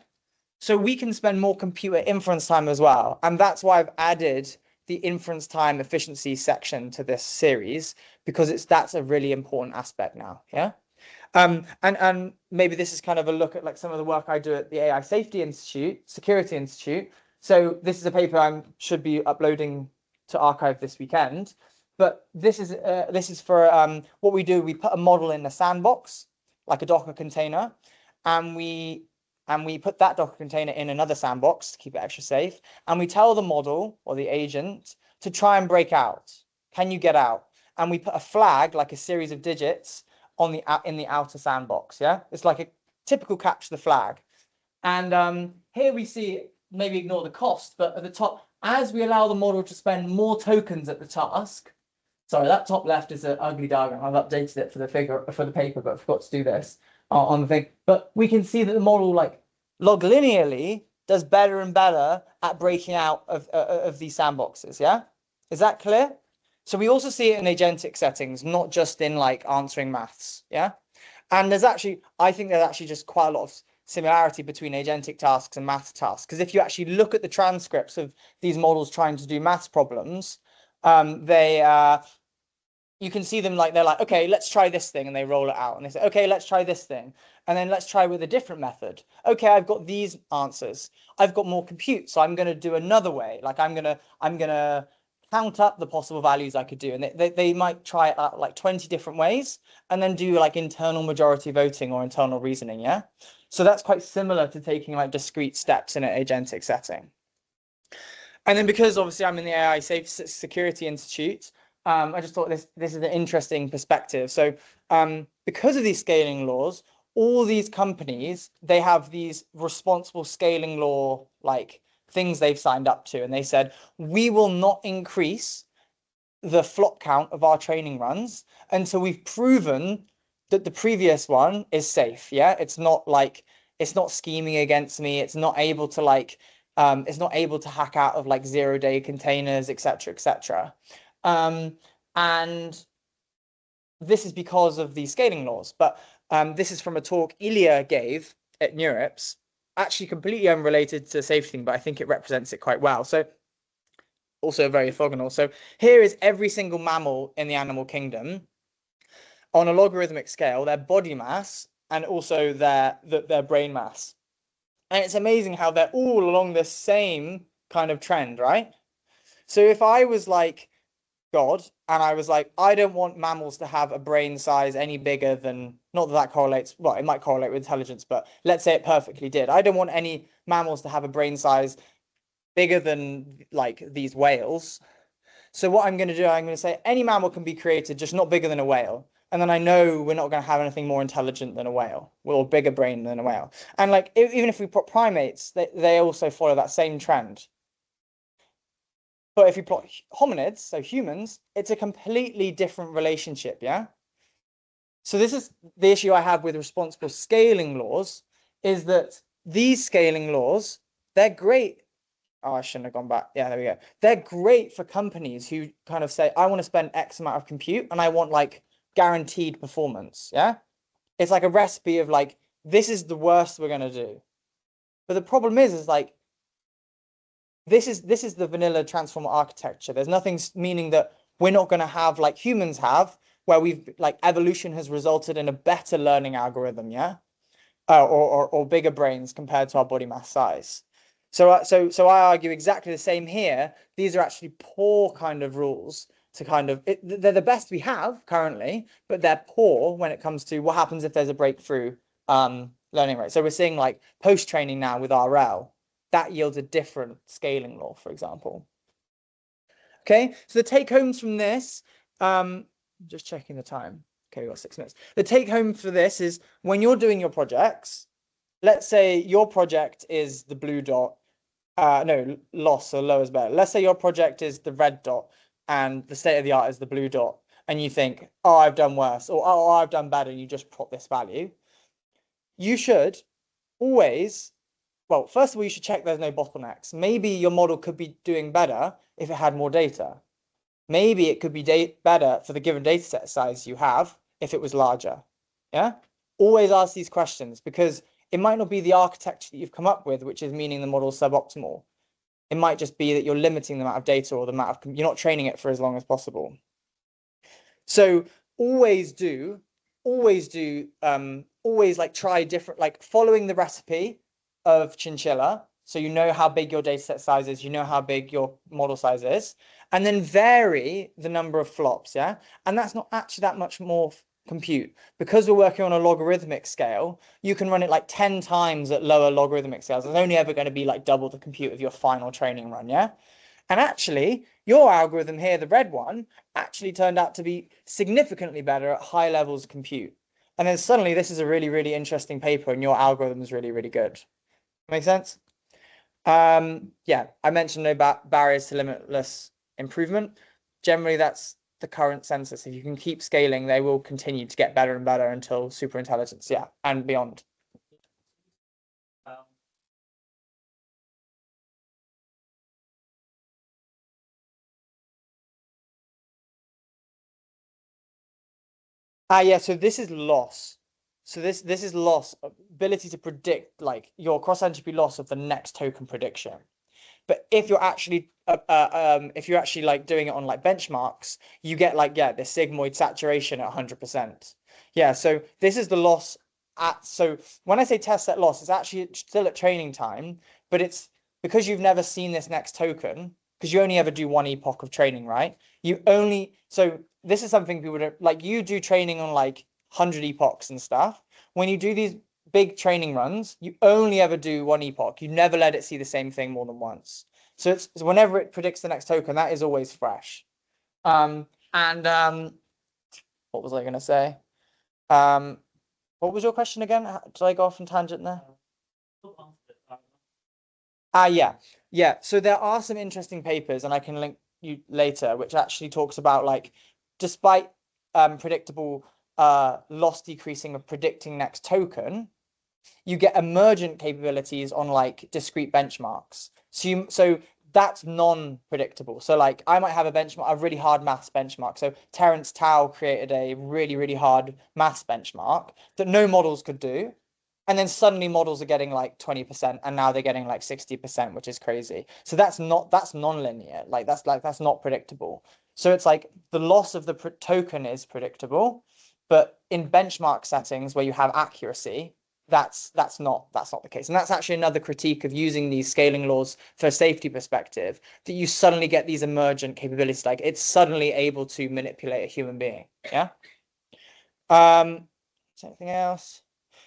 So we can spend more computer inference time as well. And that's why I've added the inference time efficiency section to this series, because that's a really important aspect now. Yeah. And maybe this is kind of a look at like some of the work I do at the AI Security Institute. So this is a paper I should be uploading to arXiv this weekend. But this is for what we do. We put a model in a sandbox, like a Docker container, and we put that Docker container in another sandbox to keep it extra safe. And we tell the model or the agent to try and break out. Can you get out? And we put a flag, like a series of digits, in the outer sandbox. Yeah, it's like a typical capture the flag. And here we see, maybe ignore the cost, but at the top, as we allow the model to spend more tokens at the task. Sorry, that top left is an ugly diagram. I've updated it for the paper, but I forgot to do this on the thing. But we can see that the model, like log linearly, does better and better at breaking out of these sandboxes. Yeah, is that clear? So we also see it in agentic settings, not just in like answering maths. Yeah, and I think there's actually just quite a lot of similarity between agentic tasks and math tasks. Because if you actually look at the transcripts of these models trying to do maths problems, you can see them like they're like, okay, let's try this thing, and they roll it out, and they say, okay, let's try this thing, and then let's try with a different method. Okay, I've got these answers. I've got more compute, so I'm going to do another way. Like I'm gonna count up the possible values I could do, and they might try it out like 20 different ways, and then do like internal majority voting or internal reasoning. Yeah, so that's quite similar to taking like discrete steps in an agentic setting. And then because obviously I'm in the AI Security Institute, I just thought this is an interesting perspective. So because of these scaling laws, all these companies, they have these responsible scaling law like things they've signed up to, and they said, we will not increase the flop count of our training runs until we've proven that the previous one is safe. Yeah, it's not scheming against me. It's not able to hack out of like 0-day containers, etc., etc. And this is because of these scaling laws. But this is from a talk Ilya gave at NeurIPS, actually completely unrelated to safety thing, but I think it represents it quite well. So also very orthogonal. So here is every single mammal in the animal kingdom on a logarithmic scale, their body mass and also their brain mass. And it's amazing how they're all along the same kind of trend, right? So if I was like God and I was like, I don't want mammals to have a brain size any bigger than, not that that correlates, well, it might correlate with intelligence, but let's say it perfectly did. I don't want any mammals to have a brain size bigger than like these whales. So what I'm going to do, I'm going to say any mammal can be created, just not bigger than a whale. And then I know we're not going to have anything more intelligent than a whale, or bigger brain than a whale. And like, even if we put primates, they also follow that same trend. But if you plot hominids, so humans, it's a completely different relationship, yeah? So this is the issue I have with responsible scaling laws, is that these scaling laws, they're great. Oh, I shouldn't have gone back. Yeah, there we go. They're great for companies who kind of say, I want to spend X amount of compute and I want like guaranteed performance, yeah? It's like a recipe of like, this is the worst we're going to do. But the problem is like, this is the vanilla transformer architecture. There's nothing meaning that we're not going to have like humans have, where we've like evolution has resulted in a better learning algorithm, yeah, or bigger brains compared to our body mass size. So I argue exactly the same here. These are actually poor kind of rules to kind of they're the best we have currently, but they're poor when it comes to what happens if there's a breakthrough learning rate. So we're seeing like post training now with RL. That yields a different scaling law, for example. Okay, so the take homes from this, just checking the time. Okay, we've got 6 minutes. The take home for this is when you're doing your projects, let's say your project is the blue dot, no, loss or low is better. Let's say your project is the red dot and the state of the art is the blue dot, and you think, oh, I've done worse, or oh, I've done better, and you just plot this value. You should always, well, first of all, you should check there's no bottlenecks. Maybe your model could be doing better if it had more data. Maybe it could be better for the given data set size you have if it was larger. Yeah? Always ask these questions because it might not be the architecture that you've come up with, which is meaning the model's suboptimal. It might just be that you're limiting the amount of data or the amount of, you're not training it for as long as possible. So always like try different, like following the recipe of chinchilla. So you know how big your data set size is, you know how big your model size is, and then vary the number of flops, yeah? And that's not actually that much more compute. Because we're working on a logarithmic scale, you can run it like 10 times at lower logarithmic scales. It's only ever going to be like double the compute of your final training run, yeah? And actually, your algorithm here, the red one, actually turned out to be significantly better at high levels of compute. And then suddenly this is a really, really interesting paper and your algorithm is really, really good. Make sense? Yeah, I mentioned no barriers to limitless improvement. Generally, that's the current census. If you can keep scaling, they will continue to get better and better until super intelligence, yeah, and beyond. Yeah, so this is loss. So this is loss, ability to predict like your cross entropy loss of the next token prediction. But if you're actually like doing it on like benchmarks, you get like, yeah, the sigmoid saturation at 100%. Yeah, so this is the loss at, so when I say test set loss, it's actually still at training time, but it's because you've never seen this next token, because you only ever do one epoch of training, right? So this is something people don't, like you do training on like 100 epochs and stuff. When you do these big training runs, you only ever do one epoch. You never let it see the same thing more than once. So it's whenever it predicts the next token, that is always fresh. What was I going to say? What was your question again? Did I go off on tangent there? Yeah. So there are some interesting papers, and I can link you later, which actually talks about like, despite predictable loss decreasing of predicting next token, you get emergent capabilities on like discrete benchmarks. So that's non-predictable. So like I might have a benchmark, a really hard maths benchmark. So Terence Tao created a really, really hard maths benchmark that no models could do. And then suddenly models are getting like 20% and now they're getting like 60%, which is crazy. So that's non-linear. Like that's not predictable. So it's like the loss of the token is predictable, but in benchmark settings where you have accuracy, that's not the case. And that's actually another critique of using these scaling laws for a safety perspective, that you suddenly get these emergent capabilities, like it's suddenly able to manipulate a human being. Yeah. Anything else?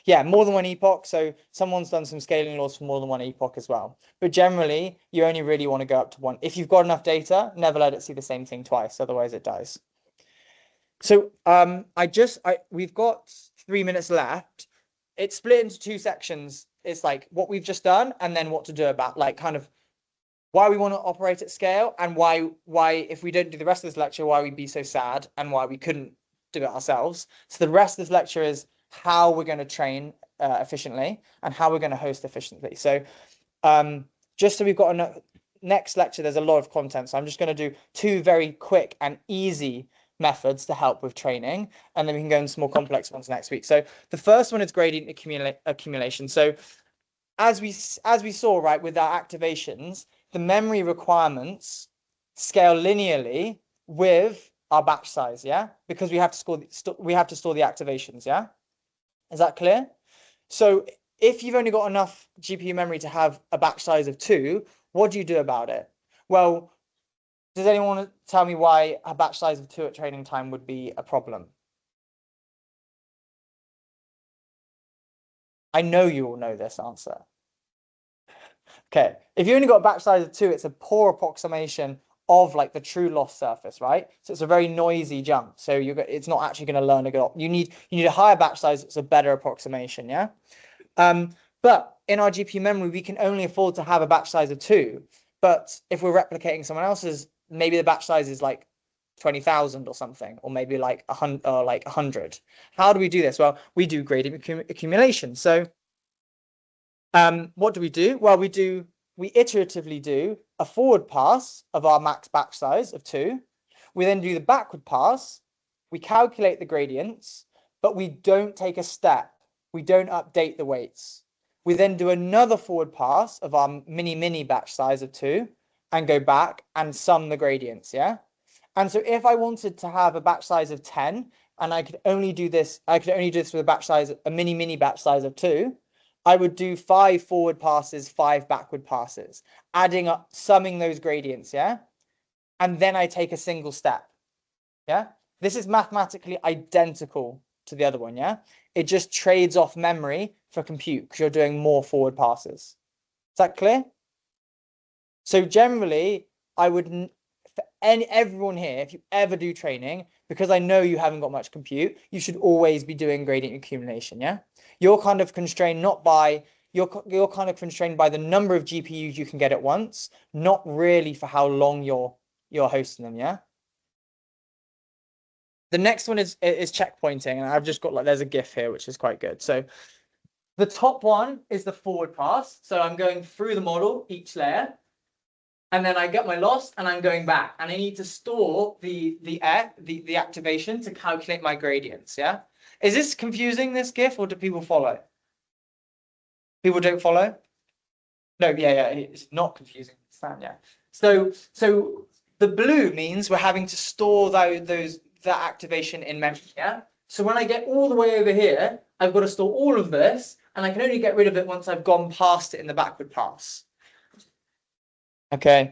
Yeah, more than one epoch. So someone's done some scaling laws for more than one epoch as well. But generally, you only really want to go up to one. If you've got enough data, never let it see the same thing twice, otherwise it dies. So we've got 3 minutes left. It's split into two sections. It's like what we've just done and then what to do about, like, kind of why we want to operate at scale, and why if we don't do the rest of this lecture, why we'd be so sad and why we couldn't do it ourselves. So the rest of this lecture is how we're going to train efficiently and how we're going to host efficiently. So just so we've got a next lecture, there's a lot of content. So I'm just going to do 2 very quick and easy methods to help with training, and then we can go into more complex ones next week. So the first one is gradient accumulation. So as we saw, right, with our activations, the memory requirements scale linearly with our batch size, yeah, because we have to store the activations, yeah. Is that clear? So if you've only got enough GPU memory to have a batch size of 2, what do you do about it? Well, does anyone want to tell me why a batch size of 2 at training time would be a problem? I know you all know this answer. Okay, if you only got a batch size of 2, it's a poor approximation of like the true loss surface, right? So it's a very noisy jump. So it's not actually going to learn a good. You need a higher batch size. It's a better approximation, yeah. But in our GPU memory, we can only afford to have a batch size of 2. But if we're replicating someone else's, maybe the batch size is like 20,000 or something, or maybe like 100. How do we do this? Well, we do gradient accumulation. So what do? Well, we iteratively do a forward pass of our max batch size of 2. We then do the backward pass. We calculate the gradients, but we don't take a step. We don't update the weights. We then do another forward pass of our mini batch size of 2 and go back and sum the gradients, yeah? And so if I wanted to have a batch size of 10 and I could only do this with a batch size, a mini batch size of 2, I would do 5 forward passes, 5 backward passes, adding up, summing those gradients, yeah? And then I take a single step, yeah? This is mathematically identical to the other one, yeah? It just trades off memory for compute because you're doing more forward passes. Is that clear? So generally, I would, for everyone here, if you ever do training, because I know you haven't got much compute, you should always be doing gradient accumulation, yeah? You're kind of constrained not by, you're kind of constrained by the number of GPUs you can get at once, not really for how long you're hosting them, yeah? The next one is checkpointing, and I've just got there's a GIF here, which is quite good. So the top one is the forward pass. So I'm going through the model, each layer, and then I get my loss and I'm going back, and I need to store the activation to calculate my gradients, yeah? Is this confusing, this GIF, or do people follow? People don't follow? No, yeah, it's not confusing. Yeah. So the blue means we're having to store that activation in memory, yeah? So when I get all the way over here, I've got to store all of this, and I can only get rid of it once I've gone past it in the backward pass. Okay,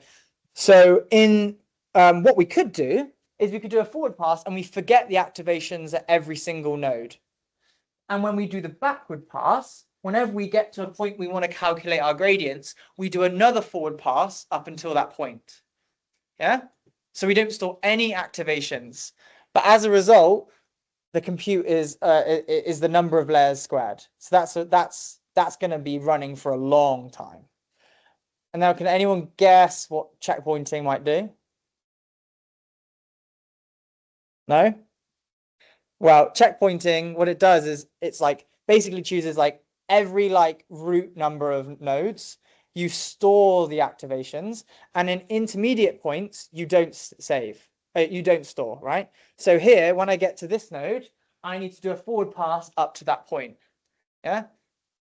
so in what we could do is we could do a forward pass and we forget the activations at every single node. And when we do the backward pass, whenever we get to a point we want to calculate our gradients, we do another forward pass up until that point. Yeah? So we don't store any activations. But as a result, the compute is the number of layers squared. So that's going to be running for a long time. And now, can anyone guess what checkpointing might do? No? Well, checkpointing, what it does is it's like basically chooses like every like root number of nodes. You store the activations, and in intermediate points, you don't save. You don't store, right? So here, when I get to this node, I need to do a forward pass up to that point. Yeah?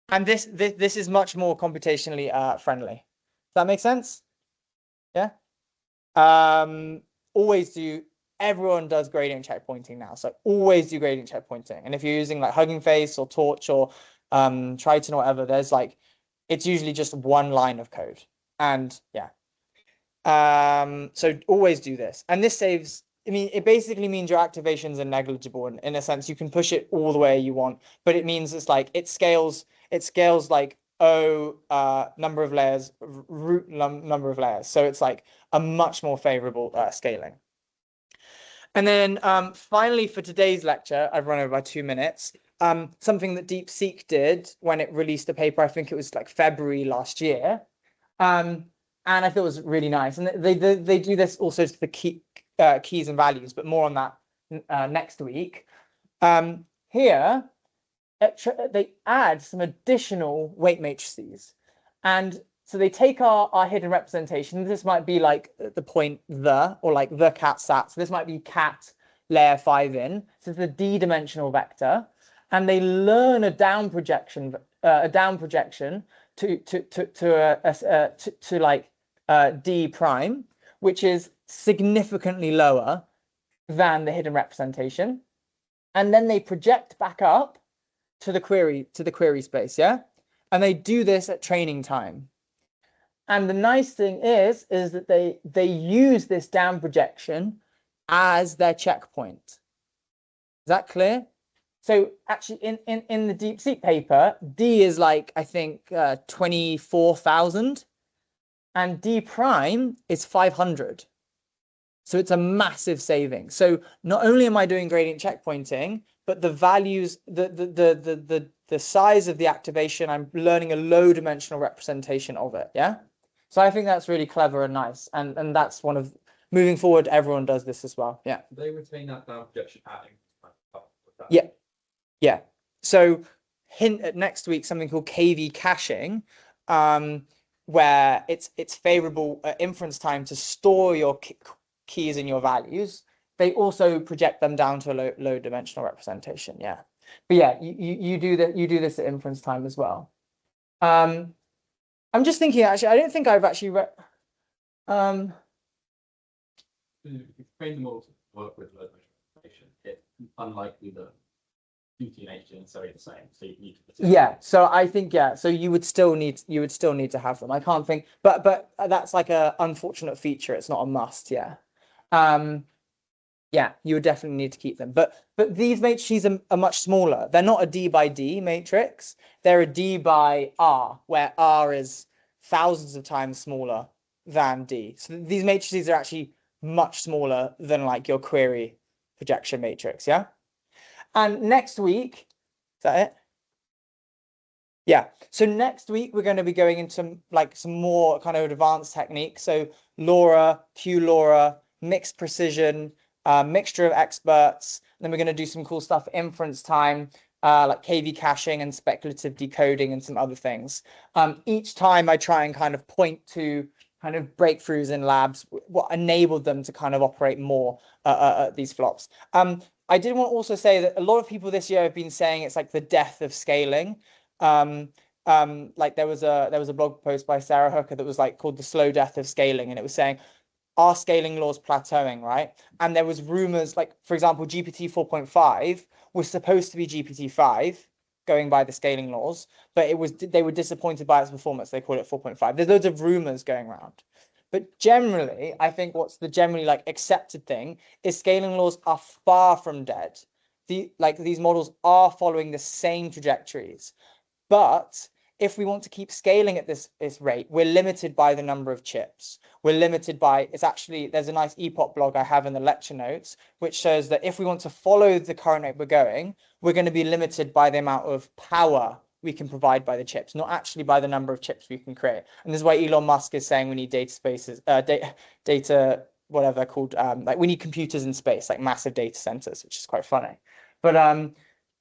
And this is much more computationally friendly. Does that make sense? Yeah. Everyone does gradient checkpointing now, so always do gradient checkpointing. And if you're using like Hugging Face or Torch or Triton or whatever, there's like, it's usually just one line of code. And yeah. So always do this. And this saves, I mean, it basically means your activations are negligible in a sense. You can push it all the way you want, but it means it's like it scales like number of layers, root number of layers. So it's like a much more favorable scaling. And then finally for today's lecture, I've run over by 2 minutes. Something that DeepSeek did when it released a paper, I think it was like February last year. And I thought it was really nice. And they do this also to the keys and values, but more on that next week. Here, they add some additional weight matrices. And so they take our hidden representation. This might be like the point or like the cat sat. So this might be cat layer 5 in. So it's a d-dimensional vector. And they learn a down projection to like d prime, which is significantly lower than the hidden representation. And then they project back up to the query space, yeah? And they do this at training time. And the nice thing is that they use this down projection as their checkpoint. Is that clear? So actually in the DeepSeek paper, D is like, I think 24,000 and D prime is 500. So it's a massive saving. So not only am I doing gradient checkpointing, but the values, the size of the activation, I'm learning a low dimensional representation of it. Yeah. So I think that's really clever and nice. And that's one of, moving forward, everyone does this as well. Yeah. They retain that down projection adding. Yeah. Yeah. So hint at next week, something called KV caching, where it's favorable inference time to store your keys and your values. They also project them down to a low dimensional representation. Yeah. But yeah, you do this at inference time as well. I'm just thinking, actually, I don't think I've actually read. If you train them all to work with low dimensional representation, it's unlikely that QT and HT are necessarily the same. So you need to. Yeah. So I think so you would still need to have them. I can't think, but that's like a unfortunate feature. It's not a must. Yeah. Yeah, you would definitely need to keep them. But these matrices are much smaller. They're not a D by D matrix. They're a D by R, where R is thousands of times smaller than D. So these matrices are actually much smaller than like your query projection matrix. Yeah. And next week, is that it? Yeah. So next week we're going to be going into like some more kind of advanced techniques. So LoRa, QLoRa, mixed precision, mixture of experts. And then we're going to do some cool stuff, inference time, like KV caching and speculative decoding and some other things. Each time I try and kind of point to kind of breakthroughs in labs, what enabled them to kind of operate more these flops. I did want to also say that a lot of people this year have been saying it's like the death of scaling. Like there was a blog post by Sarah Hooker that was like called The Slow Death of Scaling, and it was saying, are scaling laws plateauing, right? And there was rumors, like, for example, GPT 4.5 was supposed to be GPT 5, going by the scaling laws, but they were disappointed by its performance. They called it 4.5. There's loads of rumors going around. But generally, I think what's the generally like accepted thing is scaling laws are far from dead. These models are following the same trajectories. But if we want to keep scaling at this rate, we're limited by the number of chips. We're limited by, there's a nice Epoch blog I have in the lecture notes, which shows that if we want to follow the current rate we're going to be limited by the amount of power we can provide by the chips, not actually by the number of chips we can create. And this is why Elon Musk is saying we need data spaces, data, whatever they're called, like we need computers in space, like massive data centers, which is quite funny. But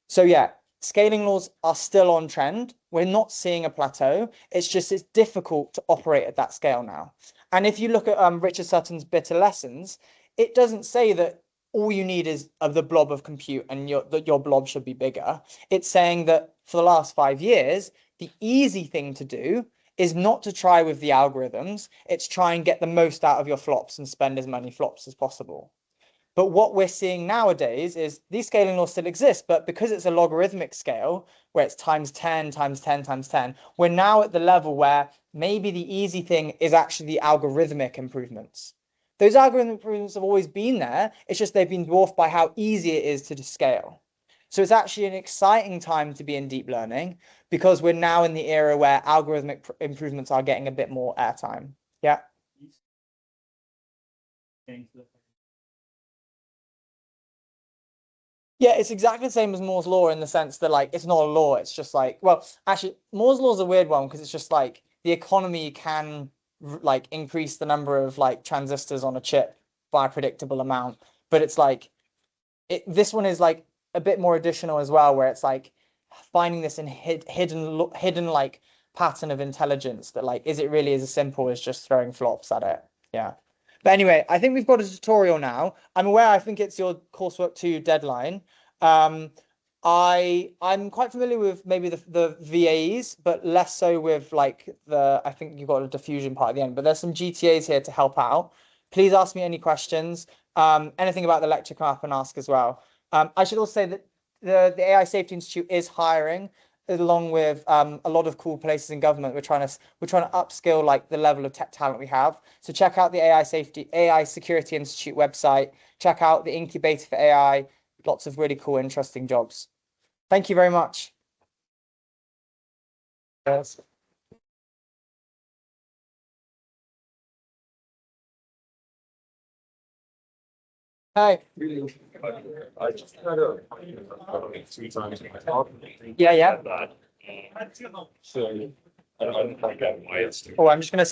so yeah, scaling laws are still on trend. We're not seeing a plateau. It's difficult to operate at that scale now. And if you look at Richard Sutton's Bitter Lessons, it doesn't say that all you need is the blob of compute and your blob should be bigger. It's saying that for the last 5 years, the easy thing to do is not to try with the algorithms. It's try and get the most out of your flops and spend as many flops as possible. But what we're seeing nowadays is these scaling laws still exist, but because it's a logarithmic scale where it's times 10, times 10, times 10, we're now at the level where maybe the easy thing is actually the algorithmic improvements. Those algorithm improvements have always been there. It's just they've been dwarfed by how easy it is to scale. So it's actually an exciting time to be in deep learning because we're now in the era where algorithmic improvements are getting a bit more airtime. Yeah. Yeah, it's exactly the same as Moore's law in the sense that like it's not a law. It's just like, well, actually, Moore's law is a weird one because it's just like the economy can like increase the number of like transistors on a chip by a predictable amount, but it's like this one is like a bit more additional as well, where it's like finding this in hidden like pattern of intelligence that like is it really as simple as just throwing flops at it? Yeah. But anyway, I think we've got a tutorial now. I'm aware I think it's your coursework 2 deadline. I'm quite familiar with maybe the VAEs, but less so with like I think you've got a diffusion part at the end, but there's some GTAs here to help out. Please ask me any questions. Anything about the lecture, come up and ask as well. I should also say that the AI Safety Institute is hiring, along with a lot of cool places in government. We're trying to upskill like the level of tech talent we have. So check out the AI Security Institute website. Check out the Incubator for AI. Lots of really cool, interesting jobs. Thank you very much. Yes. Hi. I just had a 3 times my talk. Yeah. So I don't know why it's. Oh, I'm just gonna